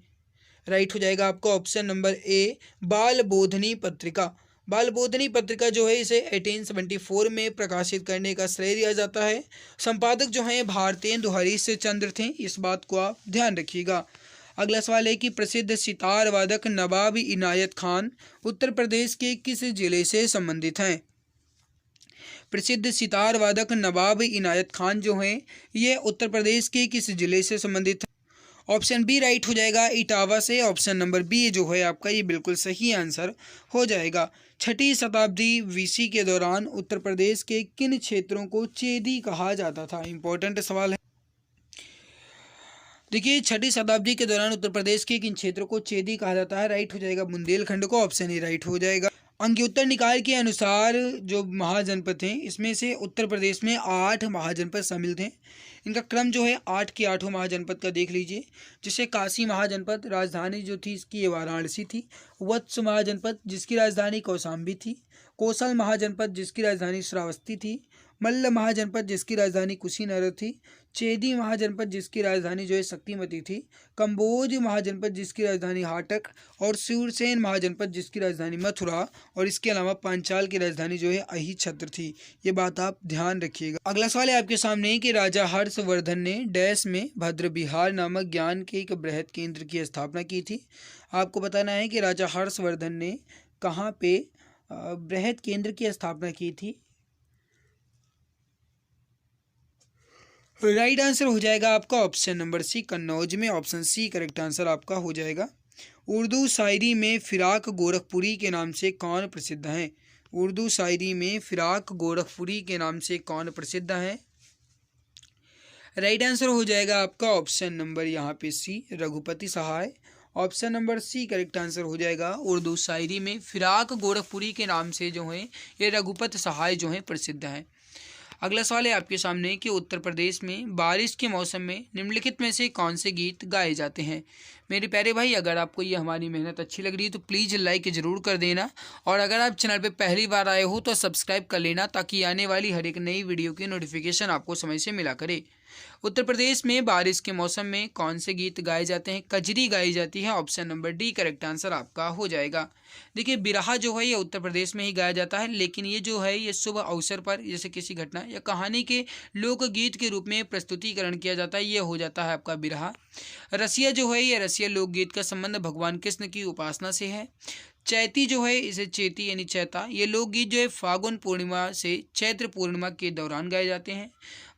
Speaker 1: राइट हो जाएगा आपका ऑप्शन नंबर ए, बाल बोधनी पत्रिका। बाल बोधनी पत्रिका जो है इसे 1874 में प्रकाशित करने का श्रेय दिया जाता है। संपादक जो हैं भारतेंदु हरीश चंद्र थे, इस बात को आप ध्यान रखिएगा। अगला सवाल है कि प्रसिद्ध सितार वादक नवाब इनायत खान उत्तर प्रदेश के किस जिले से संबंधित हैं। प्रसिद्ध सितार वादक नवाब इनायत खान जो हैं ये उत्तर प्रदेश के किस जिले से संबंधित हैं। ऑप्शन बी राइट हो जाएगा, इटावा से, ऑप्शन नंबर बी जो है आपका ये बिल्कुल सही आंसर हो जाएगा। 6ठी शताब्दी बीसी के दौरान उत्तर प्रदेश के किन क्षेत्रों को चेदी कहा जाता था। इंपॉर्टेंट सवाल है। देखिए 6ठी शताब्दी के दौरान उत्तर प्रदेश के किन क्षेत्रों को चेदी कहा जाता है। राइट हो जाएगा बुंदेलखंड को, ऑप्शन ए राइट हो जाएगा। अंग्योत्तर निकाय के अनुसार जो महाजनपद थे इसमें से उत्तर प्रदेश में 8 महाजनपद शामिल थे। इनका क्रम जो है 8 के 8 महाजनपद का देख लीजिए। जैसे काशी महाजनपद, राजधानी जो थी इसकी ये वाराणसी थी। वत्स महाजनपद जिसकी राजधानी कौशाम्बी थी। कौशल महाजनपद जिसकी राजधानी श्रावस्ती थी। मल्ल महाजनपद जिसकी राजधानी कुशीनगर थी। चेदी महाजनपद जिसकी राजधानी जो है शक्तिमती थी। कंबोज महाजनपद जिसकी राजधानी हाटक और सूरसेन महाजनपद जिसकी राजधानी मथुरा और इसके अलावा पांचाल की राजधानी जो है अहिछत्र थी। ये बात आप ध्यान रखिएगा। अगला सवाल है आपके सामने कि राजा हर्षवर्धन ने डैश में भद्र बिहार नामक ज्ञान के एक बृहद केंद्र की स्थापना की थी। आपको बताना है कि राजा हर्षवर्धन ने कहाँ पे बृहद केंद्र की स्थापना की थी। राइट आंसर हो जाएगा आपका ऑप्शन नंबर सी, कन्नौज में। ऑप्शन सी करेक्ट आंसर आपका हो जाएगा। उर्दू शायरी में फिराक गोरखपुरी के नाम से कौन प्रसिद्ध हैं? उर्दू शायरी में फिराक गोरखपुरी के नाम से कौन प्रसिद्ध है? राइट आंसर हो जाएगा आपका ऑप्शन नंबर यहाँ पे C, Raghupati Sahay. Option number C correct answer हो जाएगा। उर्दू शायरी में फिराक गोरखपुरी के नाम से जो है ये रघुपति सहाय जो है प्रसिद्ध है। अगला सवाल है आपके सामने कि उत्तर प्रदेश में बारिश के मौसम में निम्नलिखित में से कौन से गीत गाए जाते हैं? मेरे प्यारे भाई, अगर आपको ये हमारी मेहनत अच्छी लग रही है तो प्लीज़ लाइक ज़रूर कर देना, और अगर आप चैनल पे पहली बार आए हो तो सब्सक्राइब कर लेना, ताकि आने वाली हर एक नई वीडियो की नोटिफिकेशन आपको समय से मिला करे। उत्तर प्रदेश में बारिश के मौसम में कौन से गीत गाए जाते हैं? कजरी गाई जाती है। Option number D correct answer आपका हो जाएगा। देखिए, बिरहा जो है ये उत्तर प्रदेश में ही गाया जाता है, लेकिन ये जो है ये शुभ अवसर पर, जैसे किसी घटना या कहानी के लोकगीत के रूप में प्रस्तुतिकरण किया जाता है, ये हो जाता है आपका बिरहा। रसिया जो है ये रसिया लोकगीत का संबंध भगवान कृष्ण की उपासना से है। चैती जो है इसे चेती यानी चैता, ये लोकगीत जो है फागुन पूर्णिमा से चैत्र पूर्णिमा के दौरान गाए जाते हैं।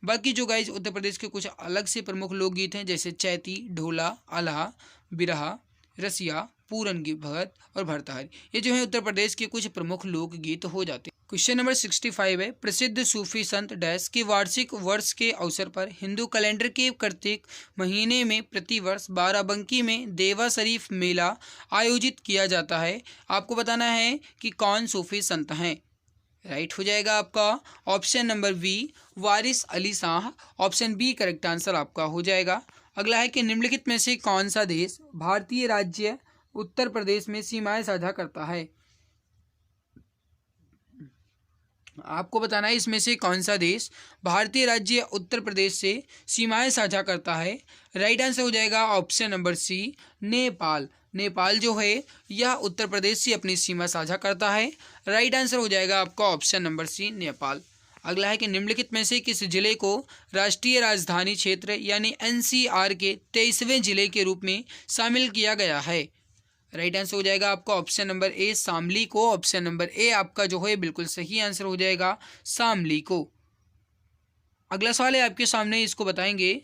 Speaker 1: बाकी जो गाइस उत्तर प्रदेश के कुछ अलग से प्रमुख लोकगीत हैं, जैसे चैती, ढोला, आल्हा, बिरहा, रसिया, पूरन की भगत और भरताहरी, ये जो है उत्तर प्रदेश के कुछ प्रमुख लोकगीत हो जाते हैं। क्वेश्चन नंबर 65 है, प्रसिद्ध सूफी संत डैश के वार्षिक वर्ष के अवसर पर हिंदू कैलेंडर के कार्तिक महीने में प्रतिवर्ष बाराबंकी में देवा शरीफ मेला आयोजित किया जाता है। आपको बताना है कि कौन सूफी संत हैं। राइट हो जाएगा आपका option number B, Waris Ali Shah. Option B correct answer आपका हो जाएगा। अगला है कि निम्नलिखित में से कौन सा देश भारतीय राज्य उत्तर प्रदेश में सीमाएं साझा करता है? आपको बताना है इसमें से कौन सा देश भारतीय राज्य उत्तर प्रदेश से सीमाएं साझा करता है। राइट आंसर हो जाएगा option number C, Nepal. Nepal जो है यह उत्तर प्रदेश से अपनी सीमा साझा करता है। राइट आंसर हो जाएगा आपका ऑप्शन नंबर सी, नेपाल। अगला है कि निम्नलिखित में से किस जिले को राष्ट्रीय राजधानी क्षेत्र यानी एनसीआर के 23वें जिले के रूप में शामिल किया गया है? राइट आंसर हो जाएगा आपका ऑप्शन नंबर ए, शामली को। ऑप्शन नंबर ए आपका जो है बिल्कुल सही आंसर हो जाएगा, शामली को। अगला सवाल है आपके सामने, इसको बताएंगे।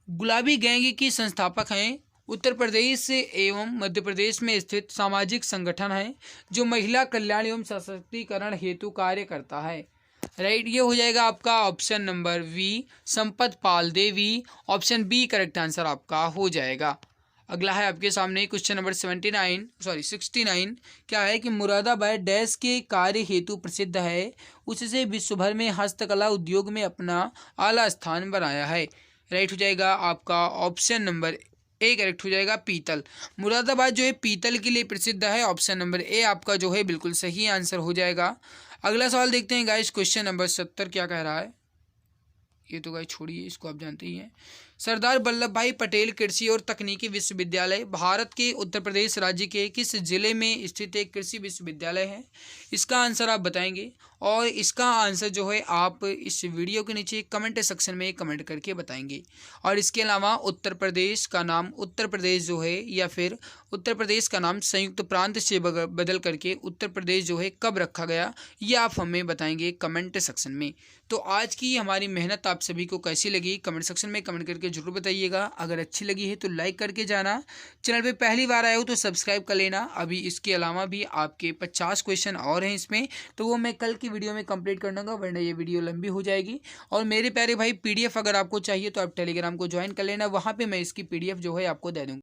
Speaker 1: गुलाबी गैंग की संस्थापक हैं उत्तर प्रदेश एवं मध्य प्रदेश में स्थित सामाजिक संगठन है जो महिला कल्याण एवं सशक्तिकरण हेतु कार्य करता है। राइट, ये हो जाएगा आपका option number B, Sampat Pal Devi. Option B correct answer आपका हो जाएगा। अगला है आपके सामने क्वेश्चन नंबर 69 क्या है कि मुरादाबाद डैश के कार्य हेतु प्रसिद्ध है, उससे विश्व भर में हस्तकला उद्योग में अपना आला स्थान बनाया है। राइट हो जाएगा आपका ऑप्शन नंबर ए करेक्ट हो जाएगा, पीतल। मुरादाबाद जो है पीतल के लिए प्रसिद्ध है। ऑप्शन नंबर ए आपका जो है बिल्कुल सही आंसर हो जाएगा। अगला सवाल देखते हैं गाइस, क्वेश्चन नंबर 70 क्या कह रहा है। ये तो गाइस छोड़िए, इसको आप जानते ही हैं। सरदार वल्लभ भाई पटेल कृषि और तकनीकी विश्वविद्यालय भारत के उत्तर प्रदेश राज्य के किस जिले में स्थित एक कृषि विश्वविद्यालय है? इसका आंसर आप बताएंगे, और इसका आंसर जो है आप इस वीडियो के नीचे कमेंट सेक्शन में कमेंट करके बताएंगे। और इसके अलावा उत्तर प्रदेश का नाम उत्तर प्रदेश जो है, या फिर उत्तर प्रदेश का नाम संयुक्त प्रांत से बदल करके उत्तर प्रदेश जो है कब रखा गया, ये आप हमें बताएंगे कमेंट सेक्शन में। तो आज की हमारी मेहनत आप सभी को कैसी लगी कमेंट सेक्शन में कमेंट करके जरूर बताइएगा। अगर अच्छी लगी है तो लाइक करके जाना, चैनल पे पहली बार आए हो तो सब्सक्राइब कर लेना। अभी इसके अलावा भी आपके 50 क्वेश्चन और हैं इसमें, तो वो मैं कल की वीडियो में कंप्लीट कर दूंगा, वरना ये वीडियो लंबी हो जाएगी। और मेरे प्यारे भाई, पीडीएफ अगर आपको चाहिए तो आप टेलीग्राम को ज्वाइन कर लेना, वहाँ पर मैं इसकी पीडीएफ जो है आपको दे दूँगा।